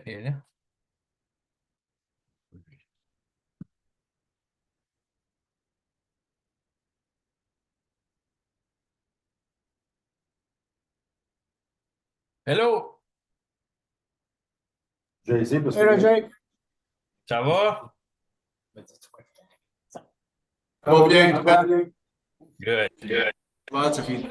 Filho. Hello, Jay-Z, parce Hello, que Jake. ça va? ça va bien, toi? Good. Ouais, ça fait.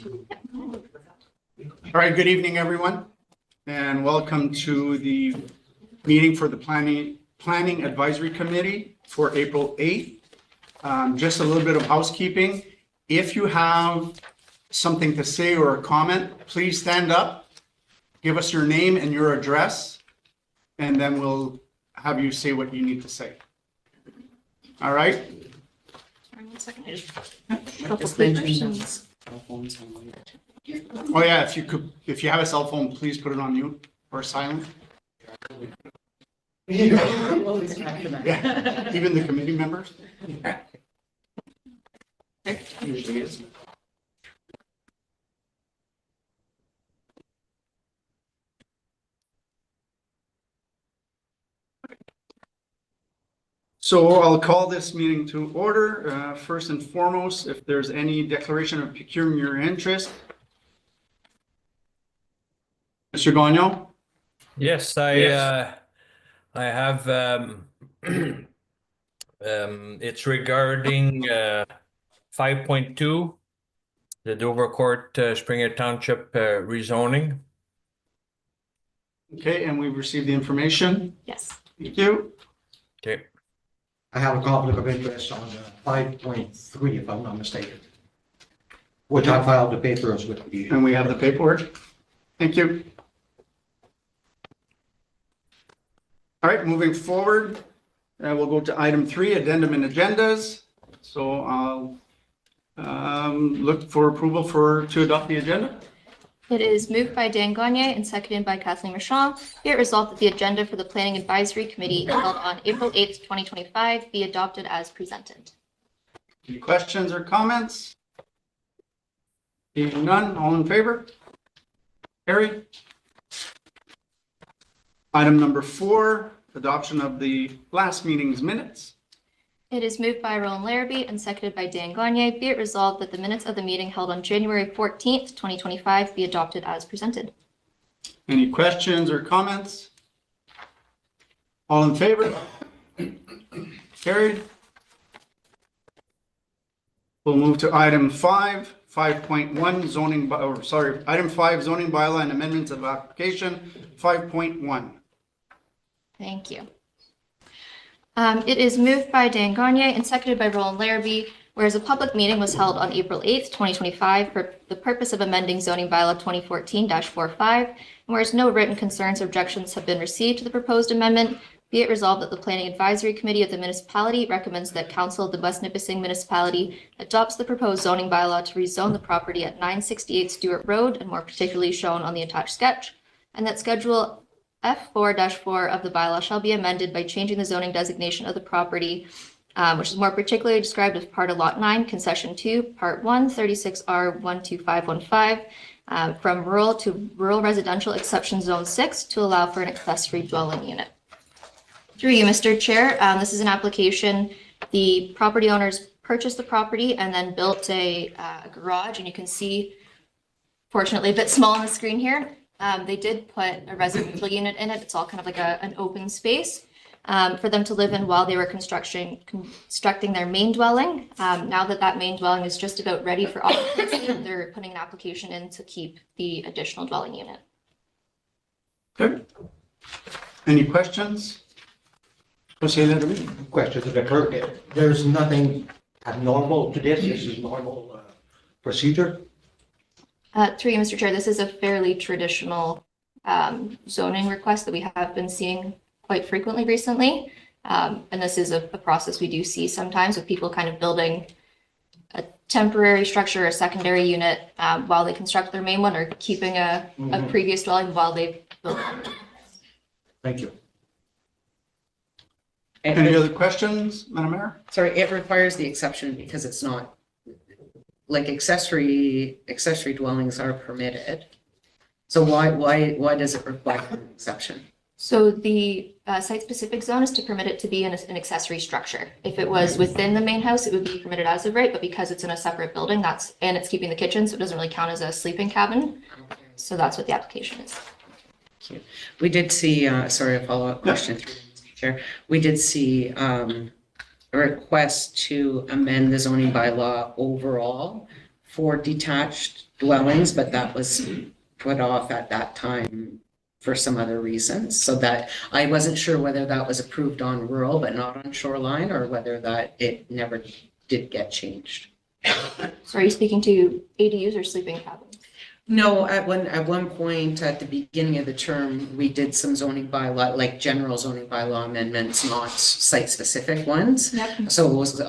All right, good evening, everyone, and welcome to the meeting for the Planning Advisory Committee for April 8th. Just a little bit of housekeeping. If you have something to say or a comment, please stand up, give us your name and your address, and then we'll have you say what you need to say. All right? Sorry, 1 second. I just couple questions. Oh, yeah, if you have a cell phone, please put it on mute or silent. Yeah, even the committee members. Usually is. So I'll call this meeting to order. First and foremost, if there's any declaration of pecuniary interest. Mr. Gagnon? Yes, I have it's regarding 5.2, the Dovercourt Springer Township rezoning. Okay, and we've received the information. Yes. Thank you. Okay. I have a conflict of interest on 5.3, if I'm not mistaken, which I filed the papers with the. And we have the paperwork. Thank you. All right, moving forward, we'll go to item 3, addendum and agendas. So I'll look for approval to adopt the agenda. It is moved by Dan Gagne and seconded by Kathleen Marchand. Be it resolved that the agenda for the Planning Advisory Committee held on April 8th, 2025 be adopted as presented. Any questions or comments? Seeing none, all in favor? Carried. Item number 4, adoption of the last meeting's minutes. It is moved by Roland Larrabee and seconded by Dan Gagne. Be it resolved that the minutes of the meeting held on January 14th, 2025 be adopted as presented. Any questions or comments? All in favor? Carried. We'll move to item 5, 5.1 zoning, item 5 zoning bylaw and amendments of application 5.1. Thank you. It is moved by Dan Gagne and seconded by Roland Larrabee, whereas a public meeting was held on April 8th, 2025 for the purpose of amending zoning bylaw 2014-45, and whereas no written concerns or objections have been received to the proposed amendment, be it resolved that the Planning Advisory Committee of the municipality recommends that Council of the West Nipissing Municipality adopts the proposed zoning bylaw to rezone the property at 968 Stewart Road, and more particularly shown on the attached sketch, and that Schedule F4-4 of the bylaw shall be amended by changing the zoning designation of the property, which is more particularly described as part of Lot 9, Concession 2, Part 1, 36R 12515, from rural to rural residential exception zone 6 to allow for an accessory dwelling unit. Through you, Mr. Chair, this is an application. The property owners purchased the property and then built a garage, and you can see, fortunately, a bit small on the screen here. They did put a residential unit in it. It's all kind of like an open space for them to live in while they were constructing their main dwelling. Now that main dwelling is just about ready for occupancy, they're putting an application in to keep the additional dwelling unit. Good. Any questions? Go say that to me. Questions that occurred. There's nothing abnormal to this. This is normal procedure. Through you, Mr. Chair, this is a fairly traditional zoning request that we have been seeing quite frequently recently. And this is a process we do see sometimes with people kind of building a temporary structure, a secondary unit while they construct their main one, or keeping a previous dwelling while they build it. Thank you. Any other questions, Madam Mayor? Sorry, it requires the exception because it's not, like, accessory dwellings are permitted. So why does it require an exception? So the site-specific zone is to permit it to be an accessory structure. If it was within the main house, it would be permitted as of right, but because it's in a separate building, and it's keeping the kitchen, so it doesn't really count as a sleeping cabin. So that's what the application is. Thank you. We did see, sorry, a follow-up question through Mr. Chair. We did see a request to amend the zoning bylaw overall for detached dwellings, but that was put off at that time for some other reasons. So that I wasn't sure whether that was approved on rural but not on shoreline, or whether that it never did get changed. So are you speaking to ADUs or sleeping cabins? No, at one point at the beginning of the term, we did some zoning bylaw, like general zoning bylaw amendments, not site-specific ones. Yep. So it was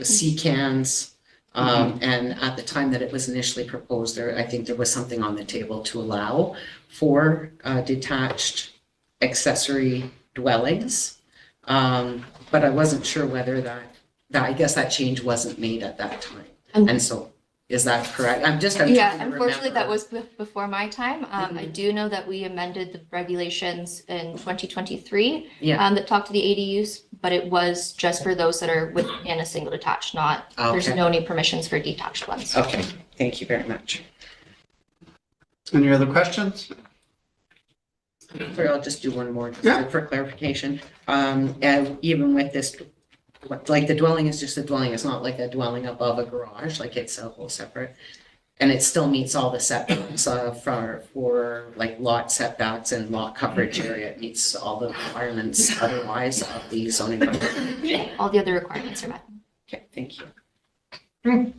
CCANs, and at the time that it was initially proposed, I think there was something on the table to allow for detached accessory dwellings. But I wasn't sure whether that I guess that change wasn't made at that time. And so, is that correct? I'm trying Yeah, to unfortunately, that remember. was before my time. I do know that we amended the regulations in 2023 Yeah. that talked to the ADUs, but it was just for those that are within a single detached, not, there's Okay. no new permissions for detached ones. Okay, thank you very much. Any other questions? Sorry, I'll just do one more just Yeah. for clarification. And even with this, like the dwelling is just a dwelling, it's not like a dwelling above a garage, like it's a whole separate. And it still meets all the setbacks for like lot setbacks and lot coverage area. It meets all the requirements otherwise of the zoning. bylaw. All the other requirements are met. Okay, thank you.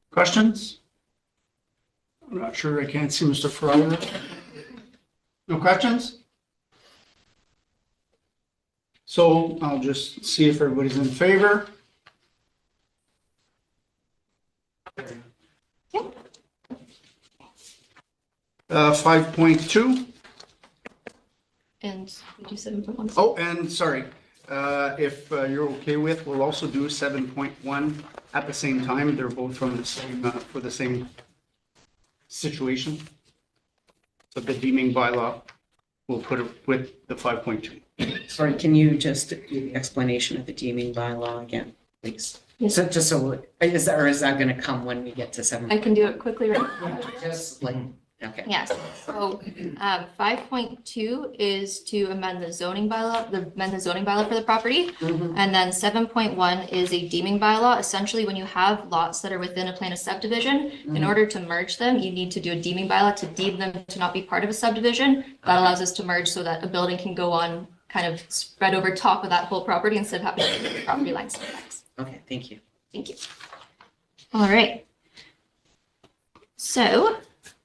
Questions? I'm not sure. I can't see Mr. Ferrara. No questions? So I'll just see if everybody's in favor. Yep. 5.2. And we do 7.1. Oh, and sorry, if you're okay with, we'll also do 7.1 at the same time. They're both from the same, for the same situation. So the deeming bylaw, we'll put it with the 5.2. Sorry, can you just do the explanation of the deeming bylaw again, please? Yes. So just so, is that going to come when we get to 7? I can do it quickly right now. Just like, okay. Yes, so 5.2 is to amend the zoning bylaw, for the property. Mhm. And then 7.1 is a deeming bylaw. Essentially, when you have lots that are within a plan of subdivision, in order to merge them, you need to do a deeming bylaw to deem them to not be part of a subdivision. That allows us to merge so that a building can go on kind of spread over top of that whole property instead of having to do property line setbacks. Okay, thank you. Thank you. All right. So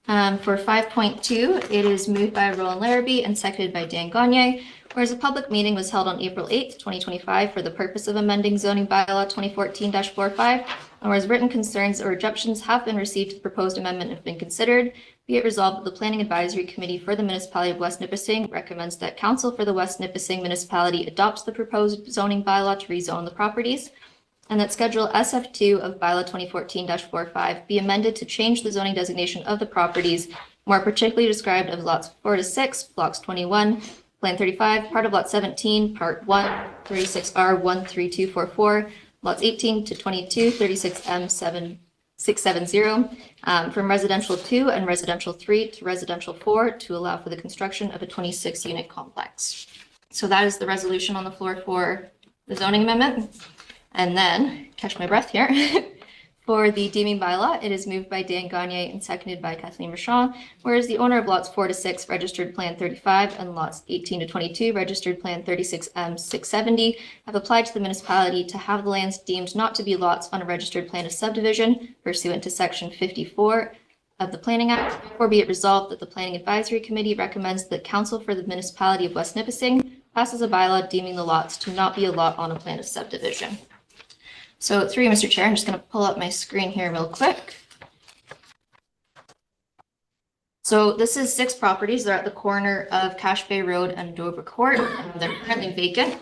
for 5.2, it is moved by Roland Larrabee and seconded by Dan Gagne, whereas a public meeting was held on April 8th, 2025 for the purpose of amending zoning bylaw 2014-45, and whereas written concerns or objections have been received to the proposed amendment and have been considered, be it resolved that the Planning Advisory Committee for the Municipality of West Nipissing recommends that Council for the West Nipissing Municipality adopts the proposed zoning bylaw to rezone the properties, and that Schedule SF2 of Bylaw 2014-45 be amended to change the zoning designation of the properties, more particularly described as lots 4 to 6, blocks 21, Plan 35, part of Lot 17, Part 1, 36R 13244, lots 18 to 22, 36M 670, from Residential 2 and Residential 3 to Residential 4 to allow for the construction of a 26-unit complex. So that is the resolution on the floor for the zoning amendment. And then, catch my breath here, for the deeming bylaw, it is moved by Dan Gagne and seconded by Kathleen Rochon, whereas the owner of lots 4 to 6 registered Plan 35 and lots 18 to 22 registered Plan 36M 670 have applied to the municipality to have the lands deemed not to be lots on a registered plan of subdivision pursuant to Section 54 of the Planning Act. Therefore, be it resolved that the Planning Advisory Committee recommends that Council for the Municipality of West Nipissing passes a bylaw deeming the lots to not be a lot on a plan of subdivision. So through you, Mr. Chair, I'm just going to pull up my screen here real quick. So this is 6 properties. They're at the corner of Cache Bay Road and Dover Court. They're currently vacant.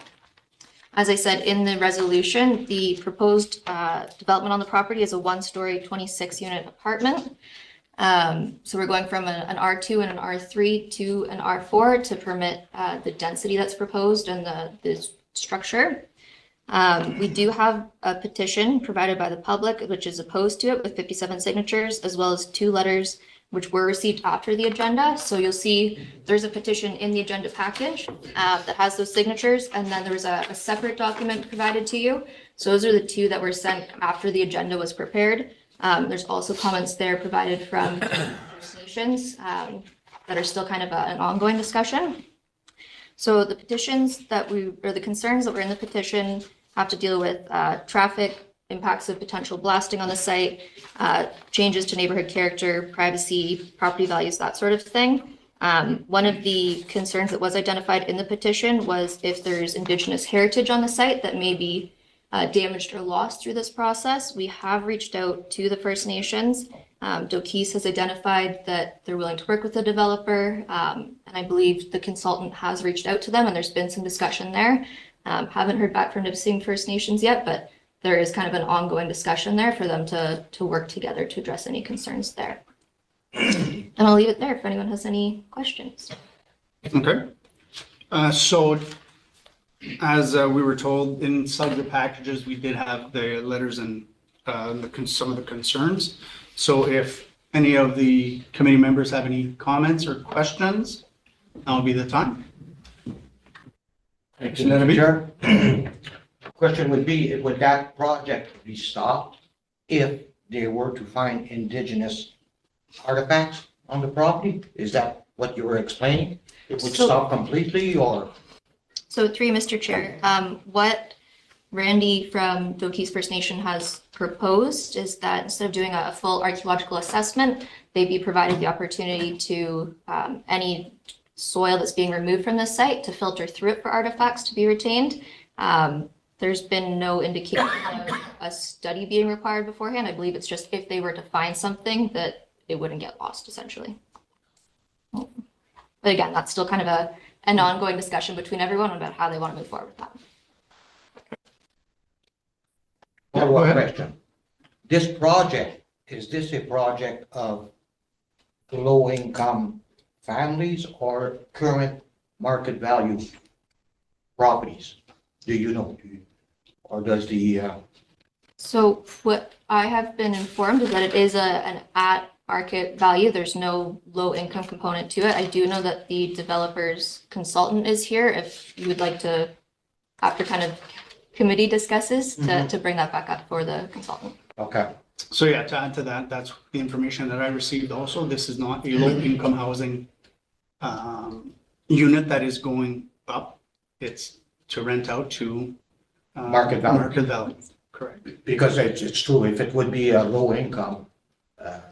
As I said in the resolution, the proposed development on the property is a 1-story, 26-unit apartment. So we're going from an R2 and an R3 to an R4 to permit the density that's proposed and the structure. We do have a petition provided by the public, which is opposed to it with 57 signatures, as well as 2 letters which were received after the agenda. So you'll see there's a petition in the agenda package that has those signatures, and then there was a separate document provided to you. So those are the two that were sent after the agenda was prepared. There's also comments there provided from First Nations that are still kind of an ongoing discussion. So the petitions or the concerns that were in the petition have to deal with traffic, impacts of potential blasting on the site, changes to neighborhood character, privacy, property values, that sort of thing. One of the concerns that was identified in the petition was if there's Indigenous heritage on the site that may be damaged or lost through this process. We have reached out to the First Nations. Dokis has identified that they're willing to work with the developer, and I believe the consultant has reached out to them, and there's been some discussion there. Haven't heard back from Nipissing First Nations yet, but there is kind of an ongoing discussion there for them to work together to address any concerns there. And I'll leave it there if anyone has any questions. Okay. So as we were told inside the packages, we did have the letters and some of the concerns. So if any of the committee members have any comments or questions, that'll be the time. Thank you, Mr. Chair. Question would be, would that project be stopped if they were to find Indigenous artifacts on the property? Is that what you were explaining? It would stop completely, or? So through you, Mr. Chair, what Randy from Dokis First Nation has proposed is that instead of doing a full archaeological assessment, they be provided the opportunity to any soil that's being removed from this site to filter through it for artifacts to be retained. There's been no indication of a study being required beforehand. I believe it's just if they were to find something that it wouldn't get lost, essentially. But again, that's still kind of an ongoing discussion between everyone about how they want to move forward with that. Follow-up question. This project, is this a project of low-income families or current market value properties? Do you know? Or does the... So what I have been informed is that it is an at market value. There's no low income component to it. I do know that the developer's consultant is here if you would like to, after kind of committee discusses, to bring that back up for the consultant. Okay. So yeah, to add to that, that's the information that I received also. This is not a low-income housing unit that is going up. It's to rent out to Market value. Market value, correct. Because it's true, if it would be a low-income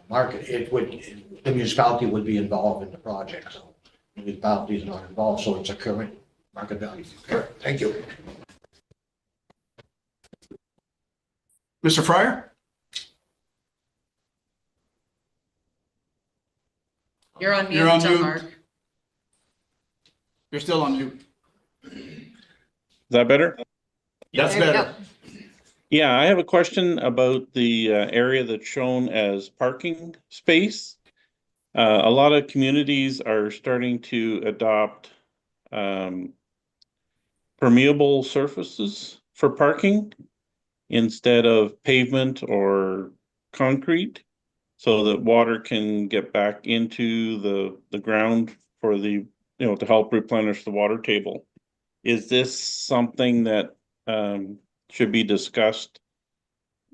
market, the municipality would be involved in the project, so the municipality is not involved, so it's a current market value. Correct. Thank you. Mr. Fryer? You're on mute, You're on mute. Mark. You're still on mute. Is that better? That's There we better. go. Yeah, I have a question about the area that's shown as parking space. A lot of communities are starting to adopt permeable surfaces for parking instead of pavement or concrete, so that water can get back into the ground for to help replenish the water table. Is this something that should be discussed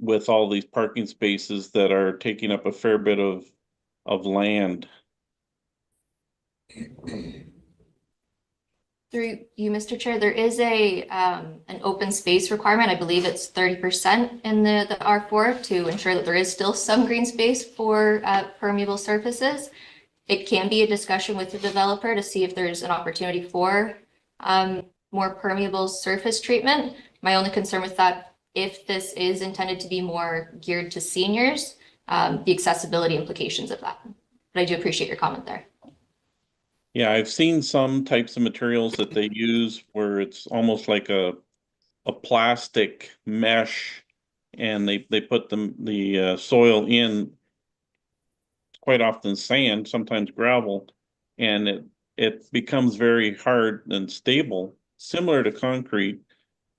with all these parking spaces that are taking up a fair bit of land? Through you, Mr. Chair, there is an open space requirement. I believe it's 30% in the R4 to ensure that there is still some green space for permeable surfaces. It can be a discussion with the developer to see if there's an opportunity for more permeable surface treatment. My only concern with that, if this is intended to be more geared to seniors, the accessibility implications of that. But I do appreciate your comment there. Yeah, I've seen some types of materials that they use where it's almost like a plastic mesh, and they put the soil in, quite often sand, sometimes gravel, and it becomes very hard and stable, similar to concrete,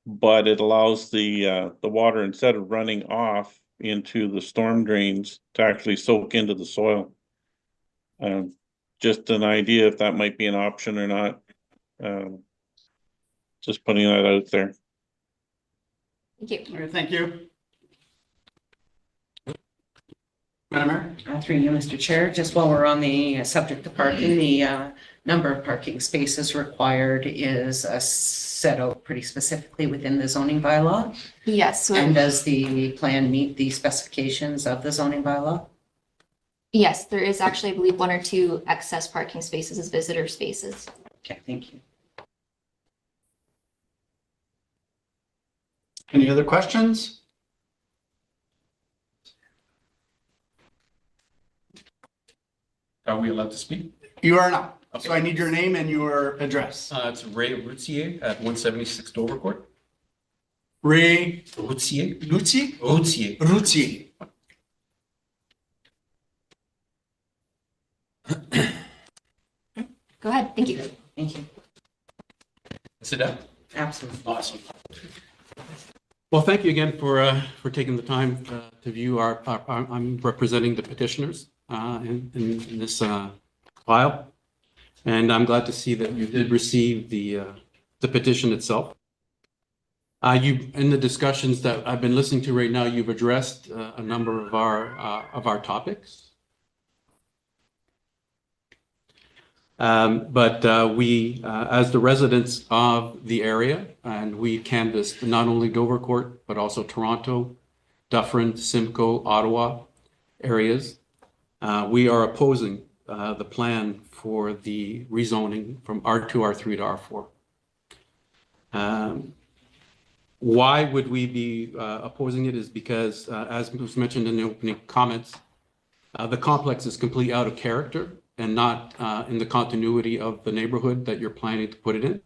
but it allows the water, instead of running off into the storm drains, to actually soak into the soil. Just an idea if that might be an option or not. Just putting that out there. Thank you. All right, thank you. Madam Mayor? Through you, Mr. Chair, just while we're on the subject of parking, the number of parking spaces required is set out pretty specifically within the zoning bylaw. Yes, so And does the plan meet the specifications of the zoning bylaw? yes, there is actually, I believe, 1 or 2 excess parking spaces as visitor spaces. Okay, thank you. Any other questions? Are we allowed to speak? You are not. So I need your name and your address. It's Ray Routier at 176 Dover Court. Ray Routier? Lutzi? Routier. Ruzzi. Go ahead. Thank you. Thank you. Sit down. Absolutely. Awesome. Well, thank you again for taking the time to view I'm representing the petitioners in this file. And I'm glad to see that you did receive the petition itself. In the discussions that I've been listening to right now, you've addressed a number of our topics. But we, as the residents of the area, and we canvassed not only Dovercourt, but also Toronto, Dufferin, Simcoe, Ottawa areas, we are opposing the plan for the rezoning from R2, R3 to R4. Why would we be opposing it is because, as was mentioned in the opening comments, the complex is completely out of character and not in the continuity of the neighborhood that you're planning to put it in.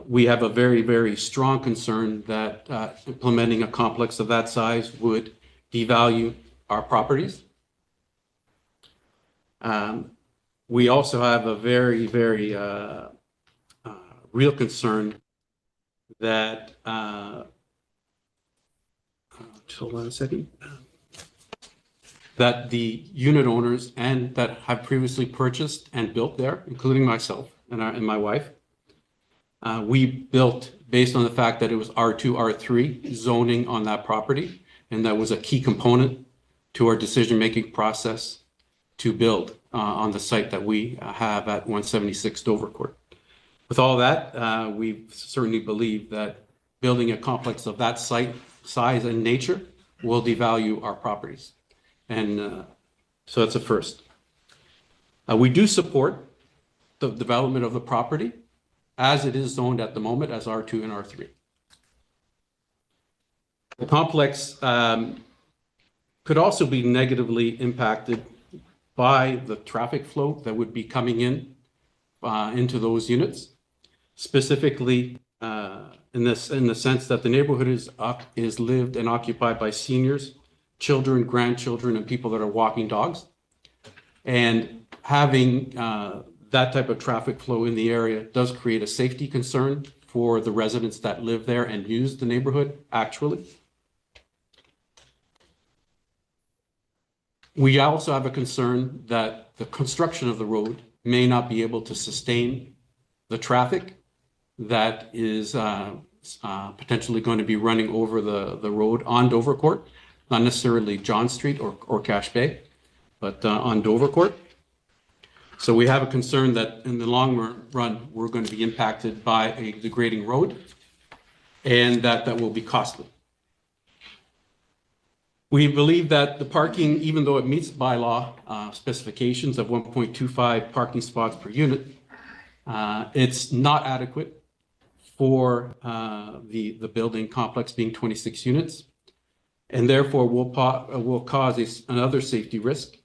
We have a very, very strong concern that implementing a complex of that size would devalue our properties. We also have a very, very real concern that, hold on a second, that the unit owners and that have previously purchased and built there, including myself and my wife, we built based on the fact that it was R2, R3 zoning on that property, and that was a key component to our decision-making process to build on the site that we have at 176 Dovercourt. With all that, we certainly believe that building a complex of that site, size, and nature will devalue our properties. And so that's a first. We do support the development of the property as it is zoned at the moment as R2 and R3. The complex could also be negatively impacted by the traffic flow that would be coming in into those units. Specifically, in the sense that the neighborhood is lived and occupied by seniors, children, grandchildren, and people that are walking dogs. And having that type of traffic flow in the area does create a safety concern for the residents that live there and use the neighborhood actually. We also have a concern that the construction of the road may not be able to sustain the traffic that is potentially going to be running over the road on Dovercourt, not necessarily John Street or Cache Bay, but on Dovercourt. So we have a concern that in the long run, we're going to be impacted by a degrading road, and that will be costly. We believe that the parking, even though it meets bylaw specifications of 1.25 parking spots per unit, it's not adequate for the building complex being 26 units, and therefore will cause another safety risk,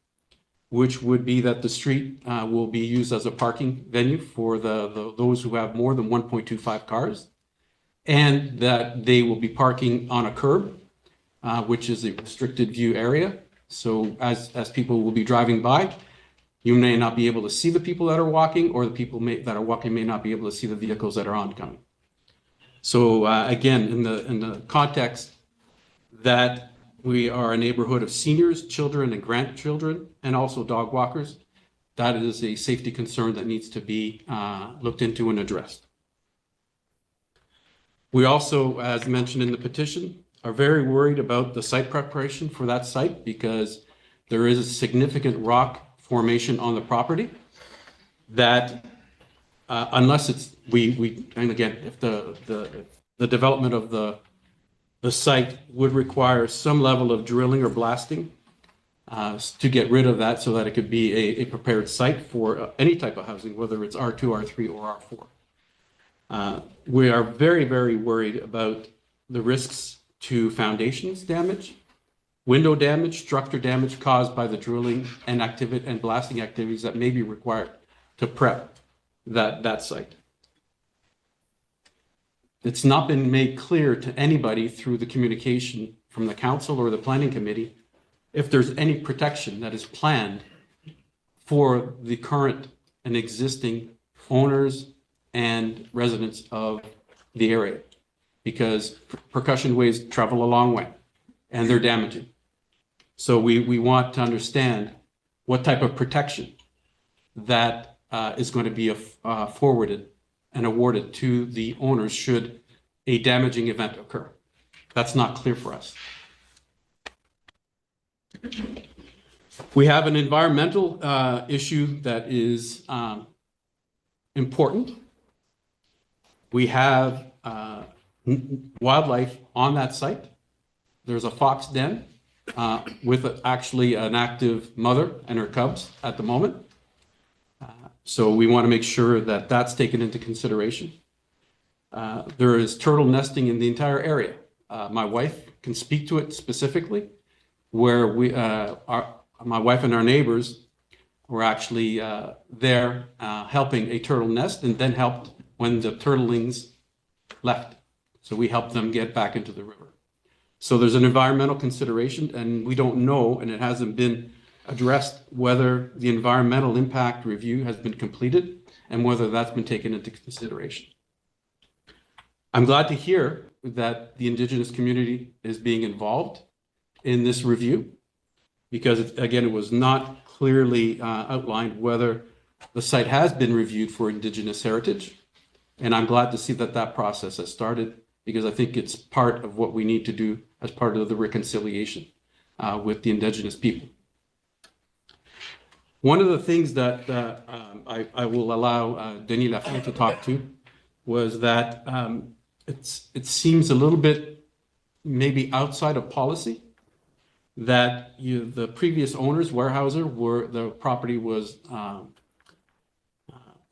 which would be that the street will be used as a parking venue for those who have more than 1.25 cars, and that they will be parking on a curb, which is a restricted view area. So as people will be driving by, you may not be able to see the people that are walking, or the people that are walking may not be able to see the vehicles that are oncoming. So again, in the context that we are a neighborhood of seniors, children, and grandchildren, and also dog walkers, that is a safety concern that needs to be looked into and addressed. We also, as mentioned in the petition, are very worried about the site preparation for that site because there is a significant rock formation on the property that unless it's, and again, if the development of the site would require some level of drilling or blasting to get rid of that so that it could be a prepared site for any type of housing, whether it's R2, R3, or R4. We are very, very worried about the risks to foundations damage, window damage, structure damage caused by the drilling and blasting activities that may be required to prep that site. It's not been made clear to anybody through the communication from the council or the planning committee if there's any protection that is planned for the current and existing owners and residents of the area, because percussion waves travel a long way and they're damaging. So we want to understand what type of protection that is going to be forwarded and awarded to the owners should a damaging event occur. That's not clear for us. We have an environmental issue that is important. We have wildlife on that site. There's a fox den with actually an active mother and her cubs at the moment. So we want to make sure that that's taken into consideration. There is turtle nesting in the entire area. My wife can speak to it specifically, where my wife and our neighbors were actually there helping a turtle nest and then helped when the turtlings left. So we helped them get back into the river. So there's an environmental consideration, and we don't know, and it hasn't been addressed, whether the environmental impact review has been completed and whether that's been taken into consideration. I'm glad to hear that the Indigenous community is being involved in this review because, again, it was not clearly outlined whether the site has been reviewed for Indigenous heritage. And I'm glad to see that that process has started because I think it's part of what we need to do as part of the reconciliation with the Indigenous people. One of the things that I will allow Denis Lafont to talk to was that it seems a little bit maybe outside of policy that the previous owners, Weyerhaeuser, the property was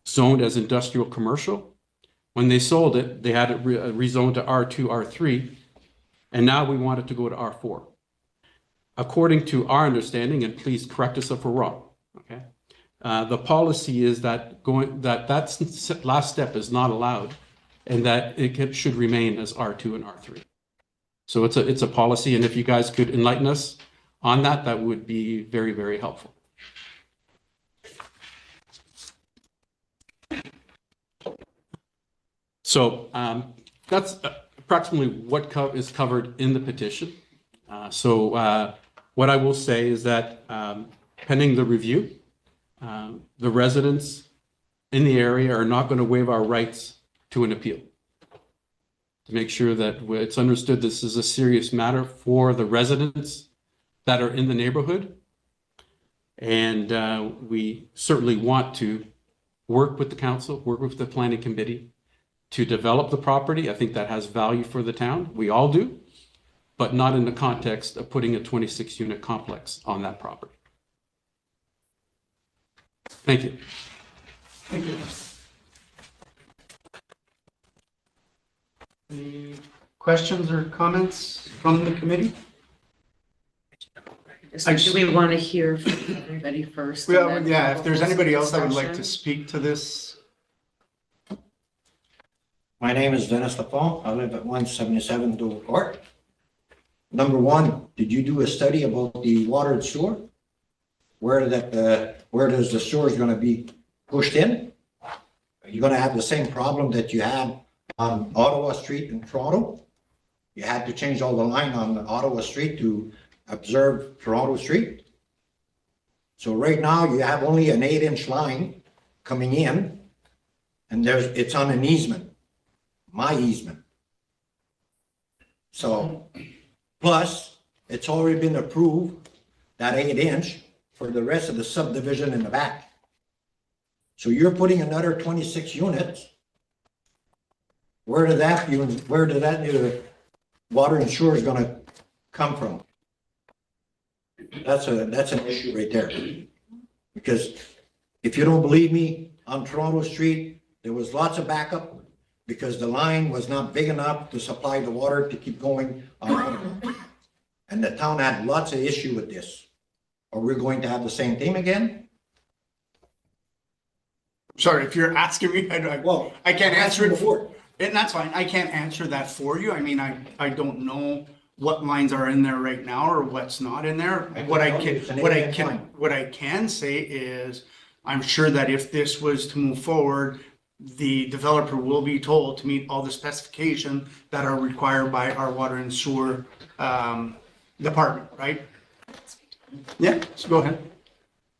zoned as industrial commercial. When they sold it, they had it rezoned to R2, R3, and now we want it to go to R4. According to our understanding, and please correct us if we're wrong, okay? The policy is that that last step is not allowed, and that it should remain as R2 and R3. So it's a policy, and if you guys could enlighten us on that, that would be very, very helpful. So that's approximately what is covered in the petition. What I will say is that pending the review, the residents in the area are not going to waive our rights to an appeal. To make sure that it's understood this is a serious matter for the residents that are in the neighborhood. And we certainly want to work with the council, work with the planning committee to develop the property. I think that has value for the town. We all do, but not in the context of putting a 26-unit complex on that property. Thank you. Thank you. Any questions or comments from the committee? Do we want to hear from everybody first? and Well, then yeah, have if a there's full anybody else that would like to discussion? speak to this. My name is Dennis Lafont. I live at 177 Dover Court. Number one, did you do a study about the water and sewer? Where does the sewer is going to be pushed in? Are you going to have the same problem that you had on Ottawa Street in Toronto? You had to change all the line on Ottawa Street to observe Toronto Street. So right now you have only an 8-inch line coming in, and it's on an easement. My easement. So, plus, it's already been approved, that 8-inch, for the rest of the subdivision in the back. So you're putting another 26 units. Where did that water and sewer is gonna come from? That's an issue right there. Because if you don't believe me, on Toronto Street, there was lots of backup because the line was not big enough to supply the water to keep going on. And the town had lots of issue with this. Are we going to have the same thing again? Sorry, if you're asking me, Well, I can't answer it before. And that's fine. I can't answer that for you. I mean, I don't know what lines are in there right now or what's not in there. What I can, It's an what I 8-inch can, line. what I can say is, I'm sure that if this was to move forward, the developer will be told to meet all the specifications that are required by our water and sewer, department, right? Yeah, so go ahead.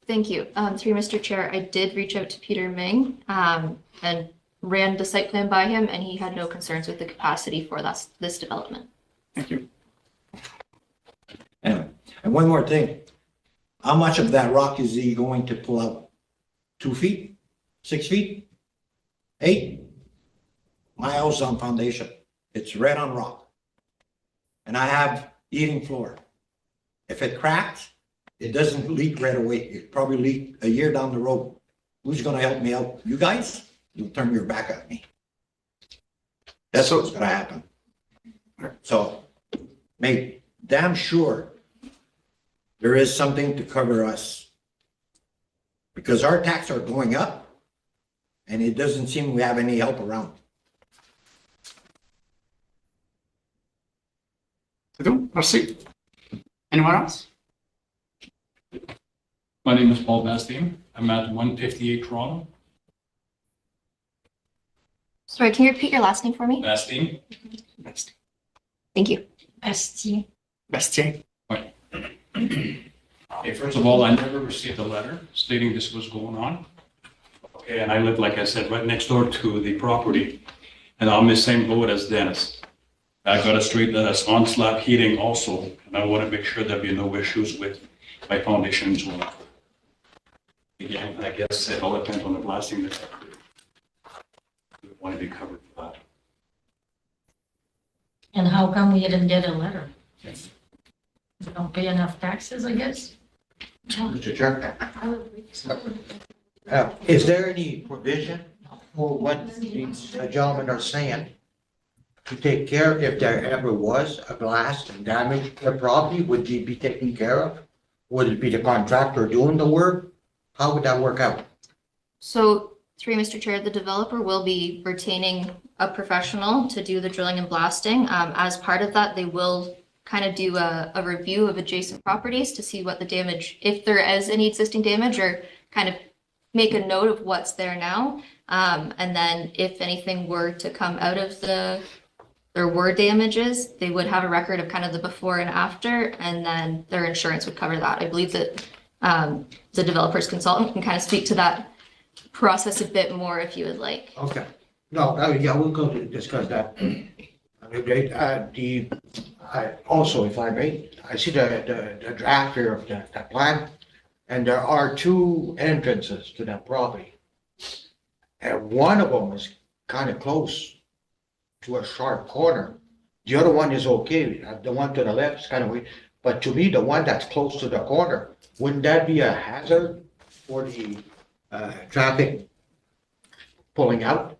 Thank you. Through Mr. Chair, I did reach out to Peter Ming, and ran the site plan by him, and he had no concerns with the capacity for this development. Thank you. Anyway, and one more thing. How much of that rock is he going to pull out? 2 feet? 6 feet? 8? My house is on foundation. It's red on rock. And I have heating floor. If it cracks, it doesn't leak right away. It probably leak a year down the road. Who's gonna help me out? You guys? You'll turn your back at me. That's what's gonna happen. So, make damn sure there is something to cover us. Because our taxes are going up, and it doesn't seem we have any help around. Proceed. Anyone else? My name is Paul Bastien. I'm at 158 Toronto. Sorry, can you repeat your last name for me? Bastien. Thank you. Bastien. Okay, first of all, I never received a letter stating this was going on. Okay, and I live, like I said, right next door to the property, and I'm in the same boat as Dennis. I got a street that's on slab heating also, and I want to make sure there'll be no issues with my foundation as well. Again, I guess it all depends on the blasting that we want to be covered for that. And how come we didn't get a letter? We don't pay enough taxes, I guess? Mr. Chair, is there any provision for what these gentlemen are saying to take care if there ever was a blast and damage to the property? Would it be taken care of? Would it be the contractor doing the work? How would that work out? So, through Mr. Chair, the developer will be retaining a professional to do the drilling and blasting. As part of that, they will kind of do a review of adjacent properties to see what the damage, if there is any existing damage, or kind of make a note of what's there now. And then if anything were to come out of there were damages, they would have a record of kind of the before and after, and then their insurance would cover that. I believe that the developer's consultant can kind of speak to that process a bit more if you would like. Okay. No, yeah, we'll go to discuss that. Also, if I may, I see the draft here of the plan, and there are 2 entrances to that property. And one of them is kind of close to a sharp corner. The other one is okay. The one to the left is kind of weird. But to me, the one that's close to the corner, wouldn't that be a hazard for the traffic pulling out?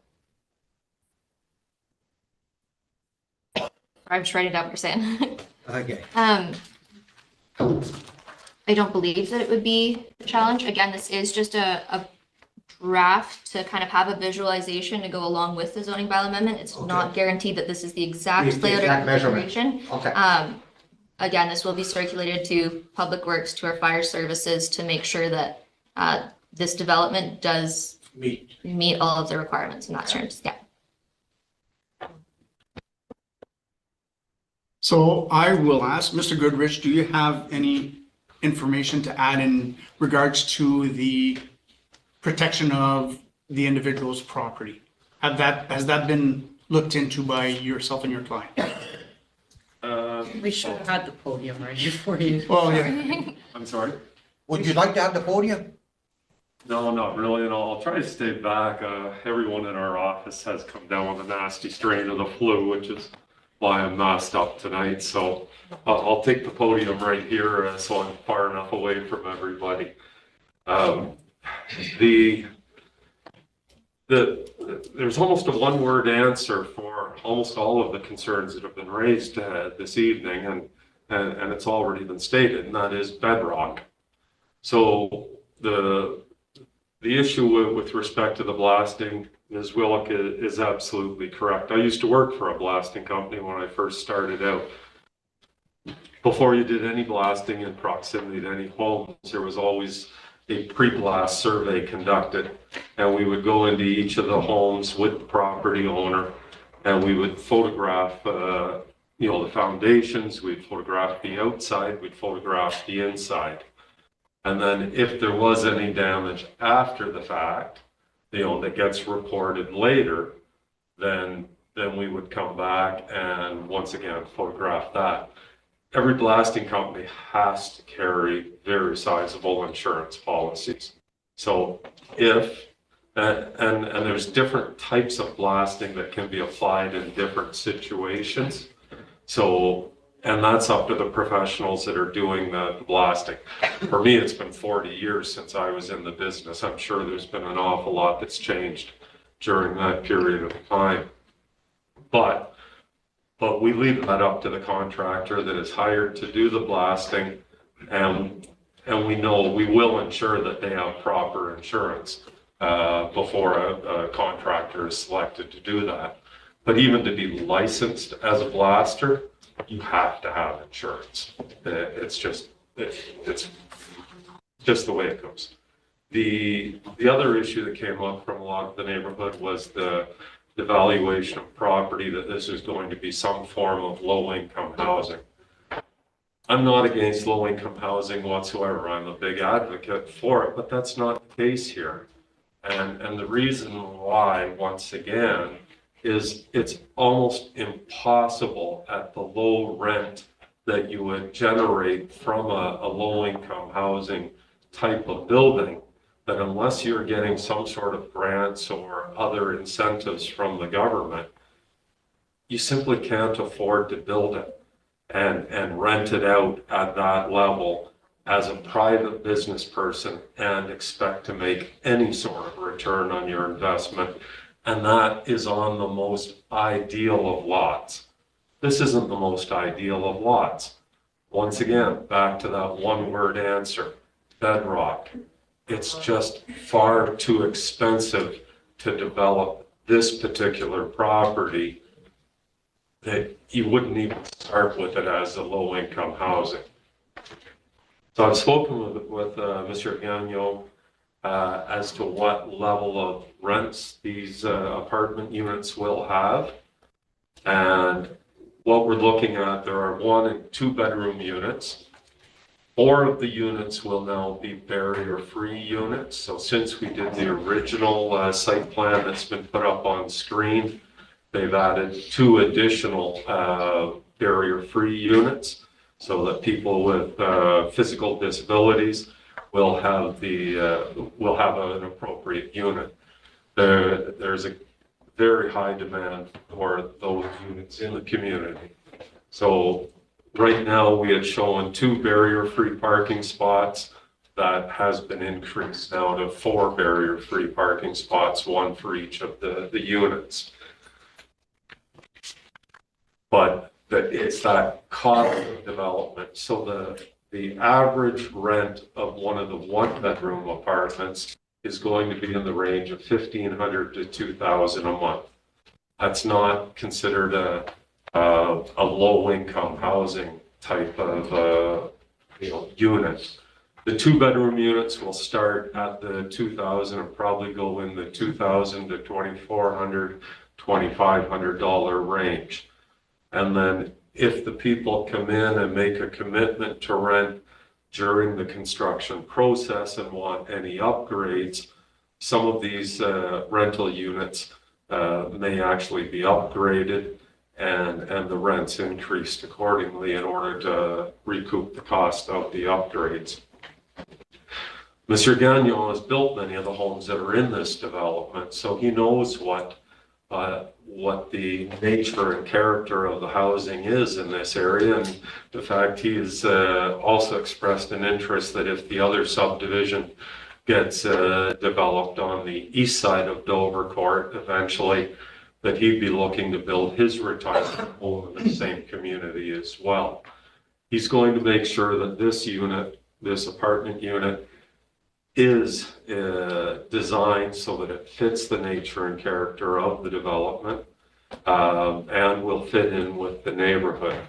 I'm just writing down what you're saying. Okay. I don't believe that it would be a challenge. Again, this is just a draft to kind of have a visualization to go along with the zoning bylaw amendment. It's not guaranteed that this is the exact It's the layout exact or measurement. configuration. Okay. Again, this will be circulated to Public Works, to our fire services, to make sure that this development does meet all of the requirements in that terms. Yeah. So I will ask, Mr. Goodrich, do you have any information to add in regards to the protection of the individual's property? Has that been looked into by yourself and your client? We should have had the podium ready for you. Well, yeah, I'm sorry? Would you like to have the podium? No, not really, and I'll try to stay back. Everyone in our office has come down with a nasty strain of the flu, which is why I'm masked up tonight. So I'll take the podium right here, so I'm far enough away from everybody. There's almost a one-word answer for almost all of the concerns that have been raised this evening, and it's already been stated, and that is bedrock. So the issue with respect to the blasting, Ms. Willock is absolutely correct. I used to work for a blasting company when I first started out. Before you did any blasting in proximity to any homes, there was always a pre-blast survey conducted, and we would go into each of the homes with the property owner, and we would photograph the foundations, we'd photograph the outside, we'd photograph the inside. And then if there was any damage after the fact, that gets reported later, then we would come back and once again photograph that. Every blasting company has to carry very sizable insurance policies. So if, and there's different types of blasting that can be applied in different situations. So, and that's up to the professionals that are doing the blasting. For me, it's been 40 years since I was in the business. I'm sure there's been an awful lot that's changed during that period of time. But we leave that up to the contractor that is hired to do the blasting, and we know we will ensure that they have proper insurance before a contractor is selected to do that. But even to be licensed as a blaster, you have to have insurance. It's just the way it goes. The other issue that came up from a lot of the neighborhood was the valuation of property, that this is going to be some form of low-income housing. I'm not against low-income housing whatsoever. I'm a big advocate for it, but that's not the case here. And the reason why, once again, is it's almost impossible at the low rent that you would generate from a low-income housing type of building, that unless you're getting some sort of grants or other incentives from the government, you simply can't afford to build it and rent it out at that level as a private business person and expect to make any sort of return on your investment. And that is on the most ideal of lots. This isn't the most ideal of lots. Once again, back to that one-word answer, bedrock. It's just far too expensive to develop this particular property that you wouldn't even start with it as a low-income housing. So I've spoken with Mr. Gagnon as to what level of rents these apartment units will have. And what we're looking at, there are 1 and 2 bedroom units. 4 of the units will now be barrier-free units. So since we did the original site plan that's been put up on screen, they've added 2 additional barrier-free units so that people with physical disabilities will have an appropriate unit. There's a very high demand for those units in the community. So right now we had shown 2 barrier-free parking spots. That has been increased now to 4 barrier-free parking spots, 1 for each of the units. But it's that cost of development. So the average rent of one of the 1-bedroom apartments is going to be in the range of $1,500 to $2,000 a month. That's not considered a low-income housing type of unit. The 2-bedroom units will start at the $2,000 and probably go in the $2,000 to $2,400, $2,500 range. And then if the people come in and make a commitment to rent during the construction process and want any upgrades, some of these rental units may actually be upgraded and the rents increased accordingly in order to recoup the cost of the upgrades. Mr. Gagnon has built many of the homes that are in this development, so he knows what the nature and character of the housing is in this area. And in fact, he has also expressed an interest that if the other subdivision gets developed on the east side of Dovercourt eventually, that he'd be looking to build his retirement home in the same community as well. He's going to make sure that this unit, this apartment unit, is designed so that it fits the nature and character of the development and will fit in with the neighborhood.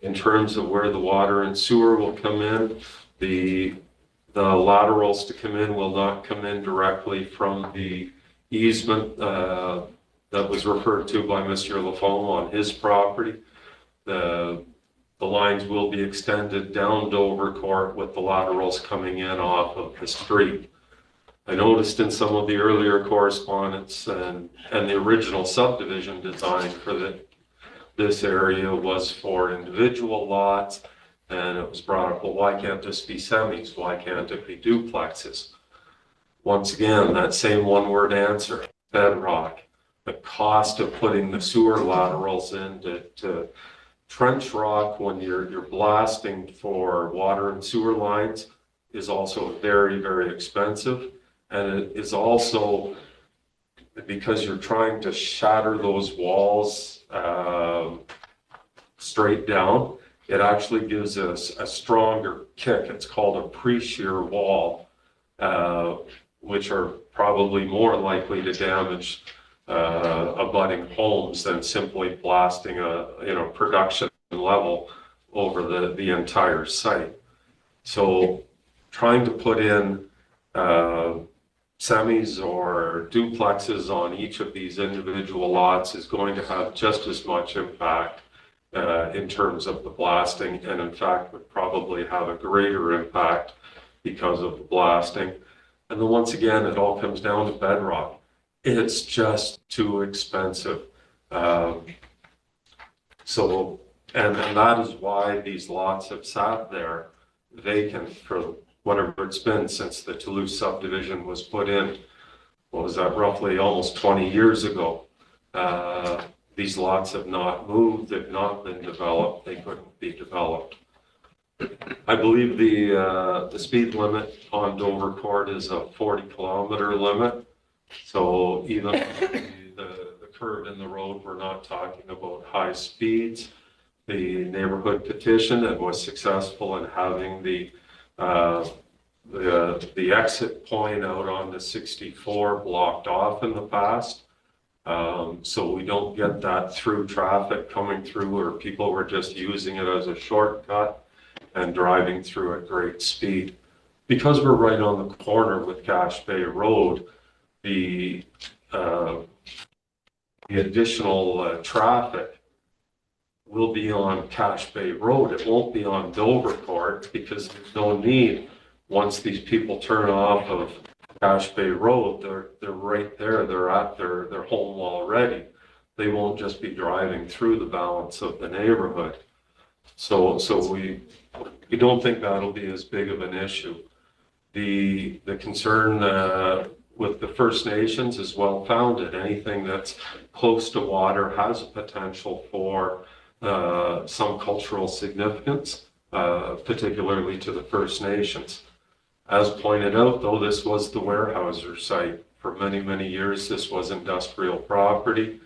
In terms of where the water and sewer will come in, the laterals to come in will not come in directly from the easement that was referred to by Mr. Lafome on his property. The lines will be extended down Dovercourt with the laterals coming in off of the street. I noticed in some of the earlier correspondence and the original subdivision design for this area was for individual lots, and it was brought up, well, why can't this be semis? Why can't it be duplexes? Once again, that same one-word answer, bedrock. The cost of putting the sewer laterals in to trench rock when you're blasting for water and sewer lines is also very, very expensive. And it is also, because you're trying to shatter those walls straight down, it actually gives us a stronger kick. It's called a pre-shear wall, which are probably more likely to damage abutting homes than simply blasting a production level over the entire site. So trying to put in semis or duplexes on each of these individual lots is going to have just as much impact in terms of the blasting, and in fact would probably have a greater impact because of the blasting. And then once again, it all comes down to bedrock. It's just too expensive. And that is why these lots have sat there vacant for whatever it's been since the Toulouse subdivision was put in. What was that, roughly almost 20 years ago? These lots have not moved, they've not been developed, they couldn't be developed. I believe the speed limit on Dovercourt is a 40-kilometer limit. So even the curve in the road, we're not talking about high speeds. The neighborhood petitioned and was successful in having the exit point out on the 64 blocked off in the past. So we don't get that through traffic coming through where people were just using it as a shortcut and driving through at great speed. Because we're right on the corner with Cache Bay Road, the additional traffic will be on Cache Bay Road. It won't be on Dovercourt because there's no need. Once these people turn off of Cache Bay Road, they're right there. They're at their home already. They won't just be driving through the balance of the neighborhood. So we don't think that'll be as big of an issue. The concern with the First Nations is well founded. Anything that's close to water has a potential for some cultural significance, particularly to the First Nations. As pointed out, though, this was the Weyerhaeuser site. For many, many years, this was industrial property,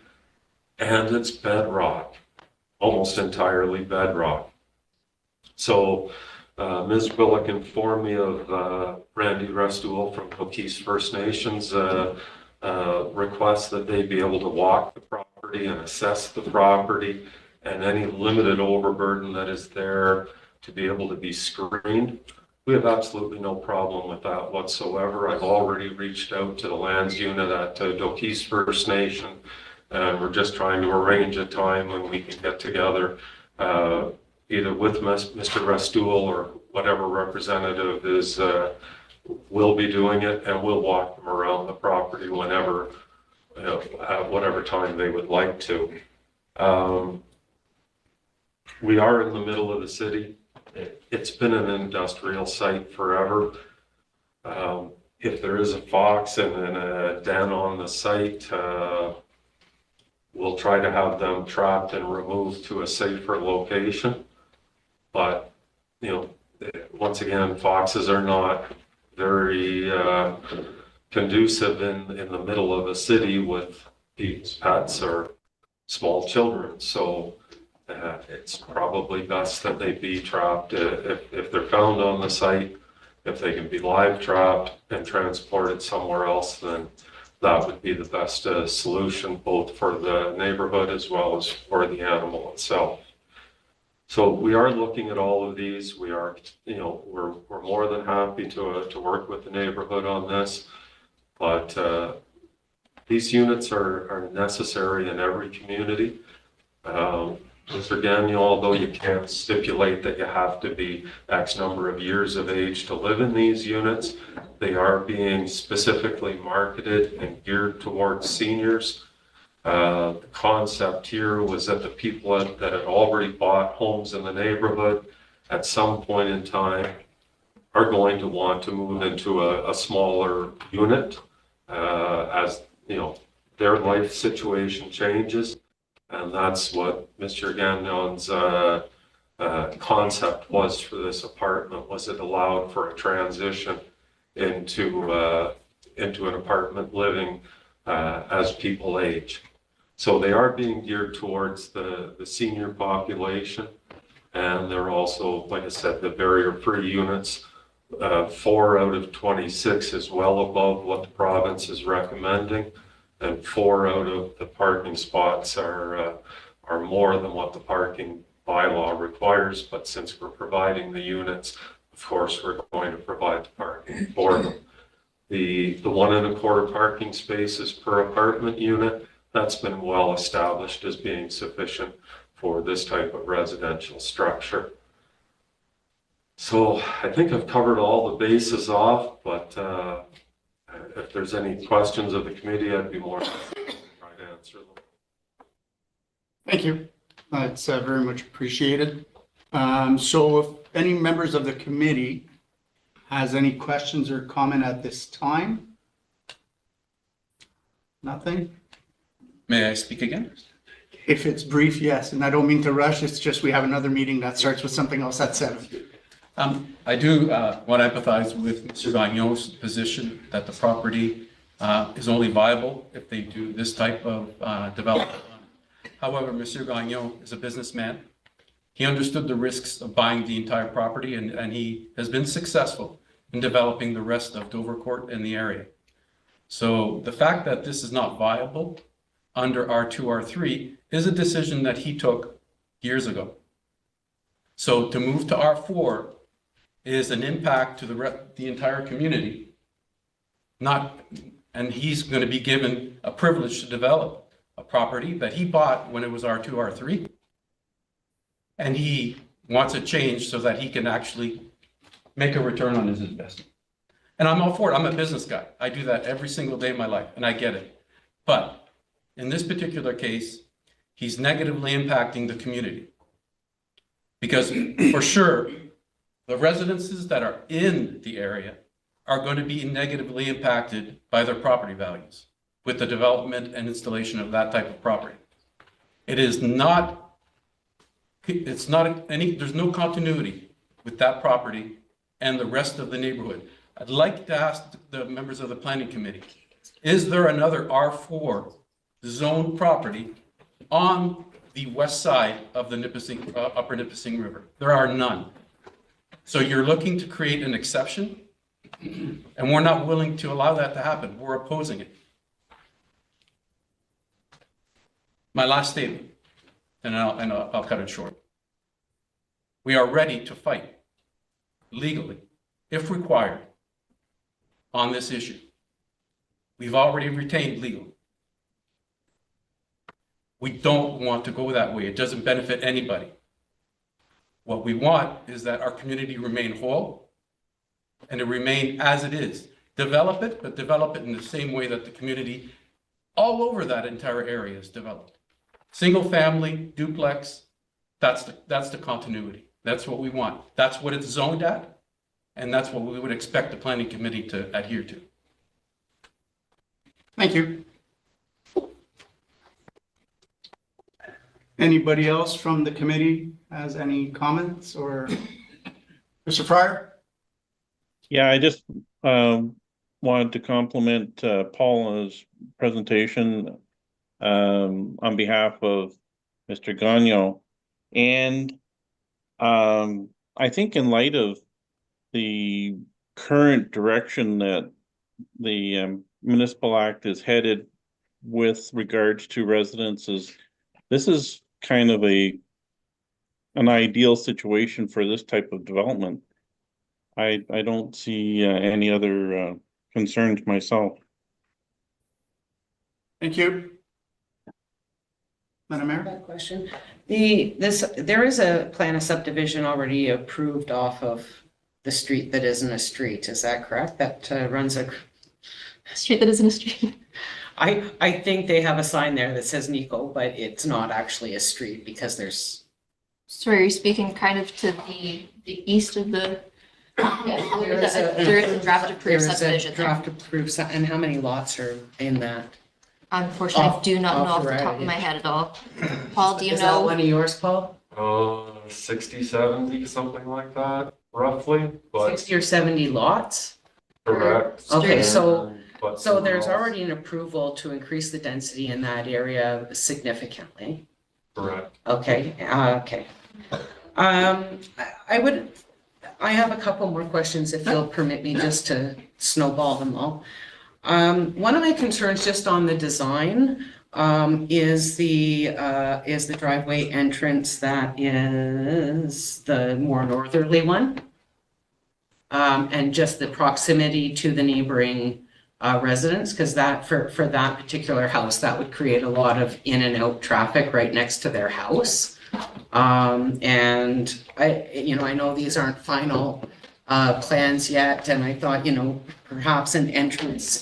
and it's bedrock, almost entirely bedrock. So Ms. Willick informed me of Randy Restuel from Coquise First Nations request that they be able to walk the property and assess the property, and any limited overburden that is there to be able to be screened. We have absolutely no problem with that whatsoever. I've already reached out to the lands unit at Coquise First Nation, and we're just trying to arrange a time when we can get together either with Mr. Restuel or whatever representative is will be doing it, and we'll walk them around the property whenever, at whatever time they would like to. We are in the middle of the city. It's been an industrial site forever. If there is a fox and a den on the site, we'll try to have them trapped and removed to a safer location. But, you know, once again, foxes are not very conducive in the middle of a city with people's pets or small children. So it's probably best that they be trapped if they're found on the site. If they can be live trapped and transported somewhere else, then that would be the best solution, both for the neighborhood as well as for the animal itself. So we are looking at all of these. We are, you know, we're more than happy to work with the neighborhood on this, but these units are necessary in every community. Mr. Gagnon, although you can't stipulate that you have to be X number of years of age to live in these units, they are being specifically marketed and geared towards seniors. The concept here was that the people that had already bought homes in the neighborhood at some point in time are going to want to move into a smaller unit as, you know, their life situation changes. And that's what Mr. Gagnon's concept was for this apartment, was it allowed for a transition into an apartment living as people age. So they are being geared towards the senior population, and they're also, like I said, the barrier-free units. 4 out of 26 is well above what the province is recommending. And 4 out of the parking spots are more than what the parking bylaw requires. But since we're providing the units, of course, we're going to provide the parking for them. The 1 1/4 parking spaces per apartment unit, that's been well established as being sufficient for this type of residential structure. So I think I've covered all the bases off, but if there's any questions of the committee, I'd be more than happy to try to answer them. Thank you. That's very much appreciated. So if any members of the committee has any questions or comment at this time? Nothing? May I speak again? If it's brief, yes. And I don't mean to rush. It's just we have another meeting that starts with something else at 7. I do want to empathize with Mr. Gagnon's position that the property is only viable if they do this type of development. However, Mr. Gagnon is a businessman. He understood the risks of buying the entire property, and he has been successful in developing the rest of Dovercourt and the area. So the fact that this is not viable under R2, R3 is a decision that he took years ago. So to move to R4 is an impact to the entire community. And he's going to be given a privilege to develop a property that he bought when it was R2, R3. And he wants a change so that he can actually make a return on his investment. And I'm all for it. I'm a business guy. I do that every single day of my life, and I get it. But in this particular case, he's negatively impacting the community. Because for sure, the residences that are in the area are going to be negatively impacted by their property values with the development and installation of that type of property. There's no continuity with that property and the rest of the neighborhood. I'd like to ask the members of the planning committee, is there another R4 zone property on the west side of the Upper Nipissing River? There are none. So you're looking to create an exception, and we're not willing to allow that to happen. We're opposing it. My last statement, and I'll cut it short. We are ready to fight legally, if required, on this issue. We've already retained legal. We don't want to go that way. It doesn't benefit anybody. What we want is that our community remain whole and to remain as it is. Develop it, but develop it in the same way that the community all over that entire area is developed. single family, duplex, that's the continuity. That's what we want. That's what it's zoned at. And that's what we would expect the planning committee to adhere to. Thank you. Anybody else from the committee has any comments or Mr. Fryer? Yeah, I just wanted to compliment Paula's presentation on behalf of Mr. Gagnon. And I think in light of the current direction that the municipal act is headed with regards to residences, this is kind of an ideal situation for this type of development. I don't see any other concerns myself. Thank you. Madam Mayor? That question. There is a plan of subdivision already approved off of the street that isn't a street. Is that correct? That runs a Street that isn't a street. I think they have a sign there that says Nico, but it's not actually a street because there's. So are you speaking kind of to the east of the? There is a draft approved subdivision there. Draft approved, and how many lots are in that? Unfortunately, I do not know off the top of my head at all. Paul, do you Is that know? one of yours, Paul? 60, 70, something like that, roughly, but 60 or 70 lots? correct. Okay, so But there's somewhere else. already an approval to increase the density in that area significantly. Correct. Okay, okay. I have a couple more questions if you'll permit me just to snowball them all. One of my concerns just on the design is the driveway entrance that is the more northerly one. And just the proximity to the neighboring residents, because that for that particular house, that would create a lot of in and out traffic right next to their house. And I know these aren't final plans yet, and I thought, perhaps an entrance,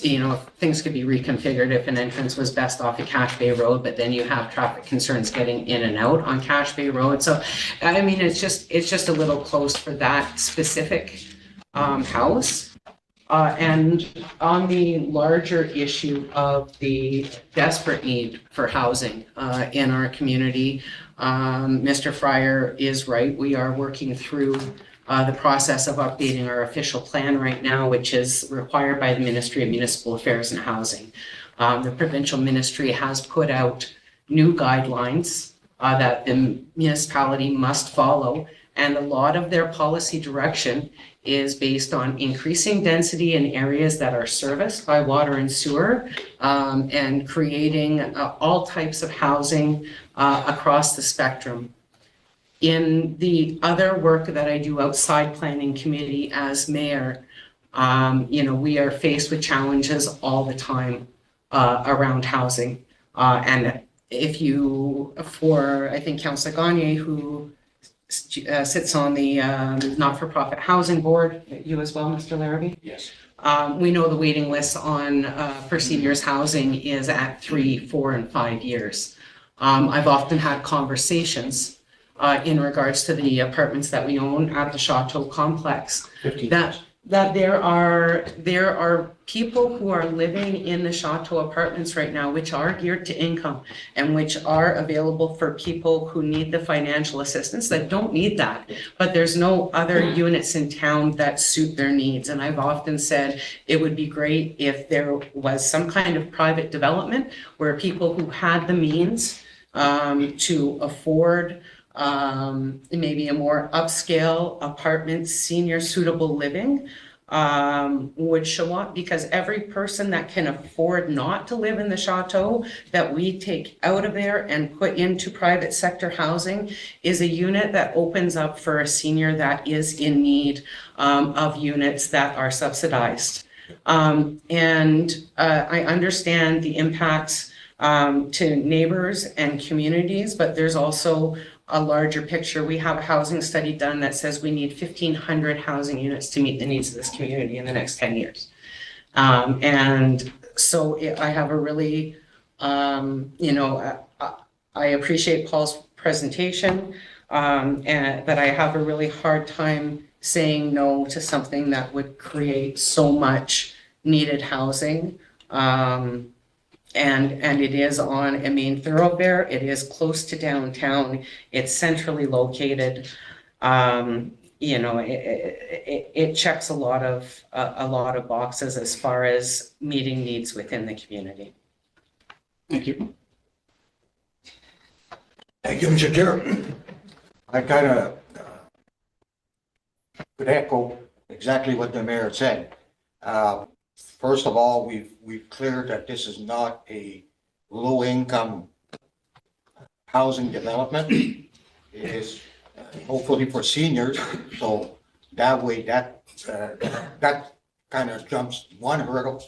things could be reconfigured if an entrance was best off of Cache Bay Road, but then you have traffic concerns getting in and out on Cache Bay Road. So, I mean, it's just a little close for that specific house. And on the larger issue of the desperate need for housing in our community, Mr. Fryer is right. We are working through the process of updating our official plan right now, which is required by the Ministry of Municipal Affairs and Housing. The provincial ministry has put out new guidelines that the municipality must follow, and a lot of their policy direction is based on increasing density in areas that are serviced by water and sewer, and creating all types of housing across the spectrum. In the other work that I do outside planning committee as mayor, we are faced with challenges all the time around housing. And I think Councillor Gagnon, who sits on the not-for-profit housing board, you as well, Mr. Larrabee? Yes. We know the waiting list for seniors housing is at 3, 4, and 5 years. I've often had conversations in regards to the apartments that we own at the Chateau complex, that there are people who are living in the Chateau apartments right now, which are geared to income and which are available for people who need the financial assistance that don't need that. But there's no other units in town that suit their needs. And I've often said it would be great if there was some kind of private development where people who had the means to afford maybe a more upscale apartment, senior suitable living would show up, because every person that can afford not to live in the Chateau that we take out of there and put into private sector housing is a unit that opens up for a senior that is in need of units that are subsidized. And I understand the impacts to neighbors and communities, but there's also a larger picture. We have a housing study done that says we need 1,500 housing units to meet the needs of this community in the next 10 years. And so I have a really, I appreciate Paul's presentation, but I have a really hard time saying no to something that would create so much needed housing. And it is on a main thoroughfare. It is close to downtown. It's centrally located. You know, it checks a lot of boxes as far as meeting needs within the community. Thank you. Thank you, Mr. Chair. I kind of could echo exactly what the mayor said. First of all, we've cleared that this is not a low-income housing development. It is hopefully for seniors, so that way that kind of jumps one hurdle.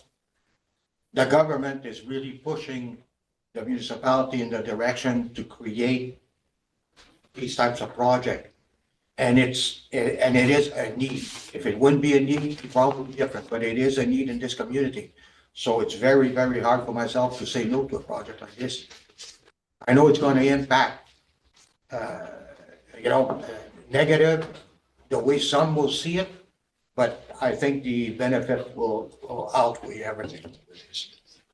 The government is really pushing the municipality in the direction to create these types of projects. And it is a need. If it wouldn't be a need, it'd probably be different, but it is a need in this community. So it's very, very hard for myself to say no to a project like this. I know it's going to impact, negative, the way some will see it, but I think the benefit will outweigh everything.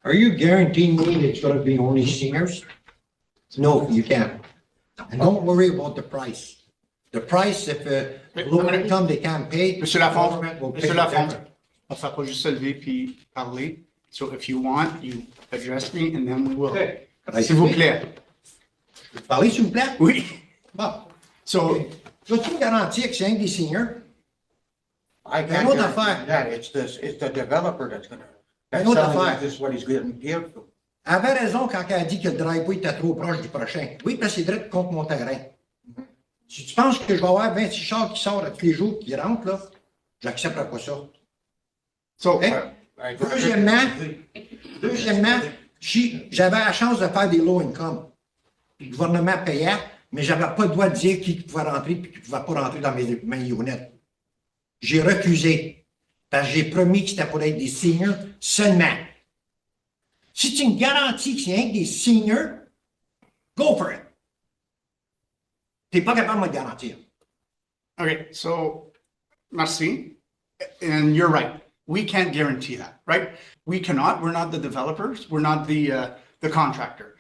Are you guaranteeing me it's gonna be only seniors? No, you can't. And don't worry about the price. The price, if low income, they can't pay. Monsieur Lafont, government will pay Monsieur for Lafont, that. on va pas juste se lever puis parler. So if you want, you address me and then we will. S'il vous plaît. Vous parlez, s'il vous plaît? Oui. Bon. So, Peux-tu me garantir que c'est un des seniors? I can't autre guarantee affaire. that. It's the developer that's gonna. Une autre that's telling affaire. us This is what he's going to give. Elle avait raison quand elle a dit que le driveway était trop proche du prochain. Oui, parce que c'est direct contre mon terrain. Si tu penses que je vais avoir 26 chars qui sortent tous les jours, qui rentrent, là, j'accepterai pas ça. so, Hein? Deuxièmement, j'avais la chance de faire des low income. Le gouvernement payait, mais j'avais pas le droit de dire qui pouvait rentrer et qui pouvait pas rentrer dans mes units. J'ai refusé. Parce que j'ai promis que c'était pour être des seniors seulement. Si tu me garantis que c'est rien que des seniors, go for it. T'es pas capable de me le garantir. okay, so, merci. And you're right. We can't guarantee that, right? We cannot. We're not the developers. We're not the contractor.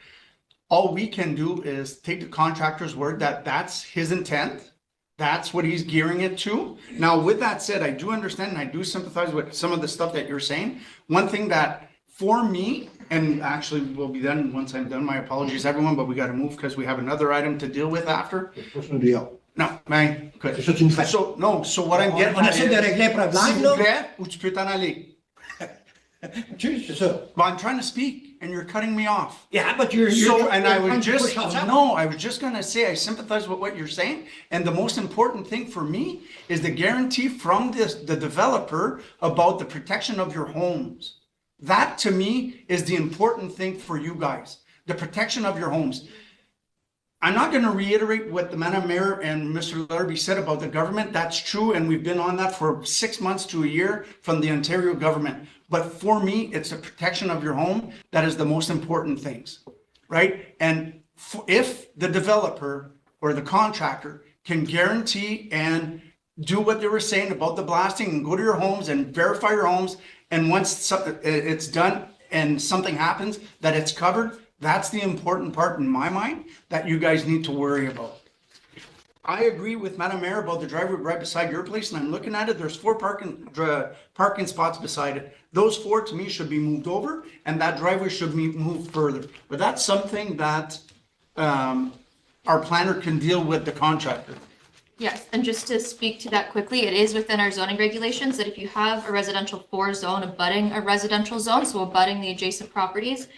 All we can do is take the contractor's word that that's his intent. That's what he's gearing it to. Now, with that said, I do understand and I do sympathize with some of the stuff that you're saying. One thing that for me, and actually will be done once I'm done, my apologies everyone, but we got to move because we have another item to deal with after. No, man, good. C'est ça que tu me fais. So, no, so what I'm getting On at essaie de is, régler un problème, s'il vous là. plaît, ou tu peux t'en aller. C'est ça. Well, I'm trying to speak and you're cutting me off. Yeah, but you're So, and I trying was to just, push us up. no, I was just gonna say, I sympathize with what you're saying. And the most important thing for me is the guarantee from the developer about the protection of your homes. That to me is the important thing for you guys, the protection of your homes. I'm not gonna reiterate what the Madam Mayor and Mr. Larrabee said about the government. That's true, and we've been on that for 6 months to a year from the Ontario government. But for me, it's the protection of your home that is the most important things, right? And if the developer or the contractor can guarantee and do what they were saying about the blasting and go to your homes and verify your homes, and once it's done and something happens, that it's covered, that's the important part in my mind that you guys need to worry about. I agree with Madam Mayor about the driveway right beside your place, and I'm looking at it, there's 4 parking spots beside it. Those 4 to me should be moved over, and that driveway should be moved further. But that's something that our planner can deal with the contractor. Yes, and just to speak to that quickly, it is within our zoning regulations that if you have a residential 4 zone abutting a residential zone, so abutting the adjacent properties,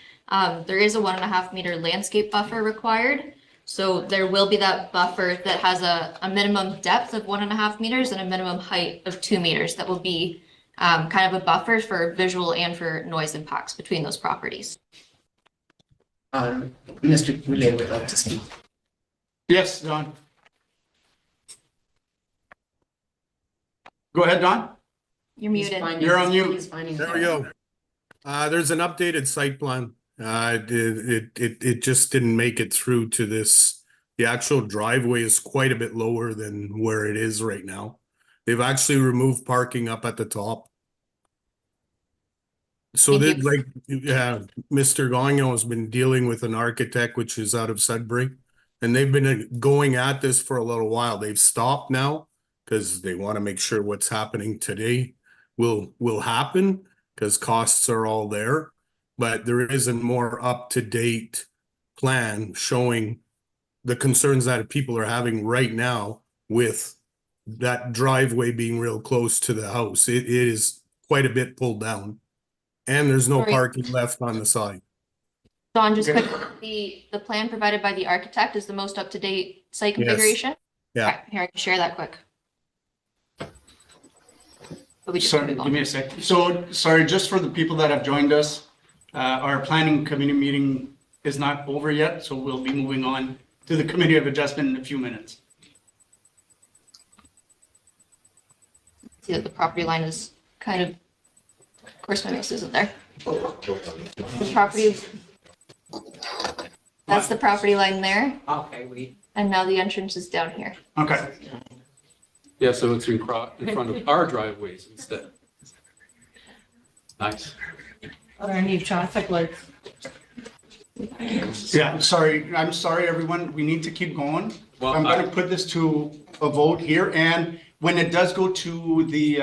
there is a 1.5 meter landscape buffer required. So there will be that buffer that has a minimum depth of 1.5 meters and a minimum height of 2 meters. That will be kind of a buffer for visual and for noise impacts between those properties. Mr. Goulet would like to speak. Yes, Don. Go ahead, Don. You're muted. You're on mute. He's finding There we go. There's an updated site plan It just didn't make it through to this. The actual driveway is quite a bit lower than where it is right now. They've actually removed parking up at the top. So Thank that, like, Mr. Gagnon has been dealing with an architect, which is out of Sudbury, and they've been going at this for a little while. They've stopped now because they want to make sure what's happening today will happen, because costs are all there. But there isn't more up-to-date plan showing the concerns that people are having right now with that driveway being real close to the house. It is quite a bit pulled down. And there's no Sorry. parking left on the side. Don, just Okay. quick, the plan provided by the architect is the most up-to-date site Yes. configuration? Yeah. Okay, here, I can share that quick. But we just Sorry, move give on. me a sec. So, sorry, just for the people that have joined us, our planning committee meeting is not over yet, so we'll be moving on to the committee of adjustment in a few minutes. See that the property line is kind of course my mouse isn't there. The property, that's the property line there, Okay, and now the entrance is down here. Okay. Yeah, so it's in front of our driveways instead. Nice. Are there any traffic lights? Yeah, I'm sorry, everyone. We need to keep going. Well, I'm going to put this to a vote here, and when it does go to the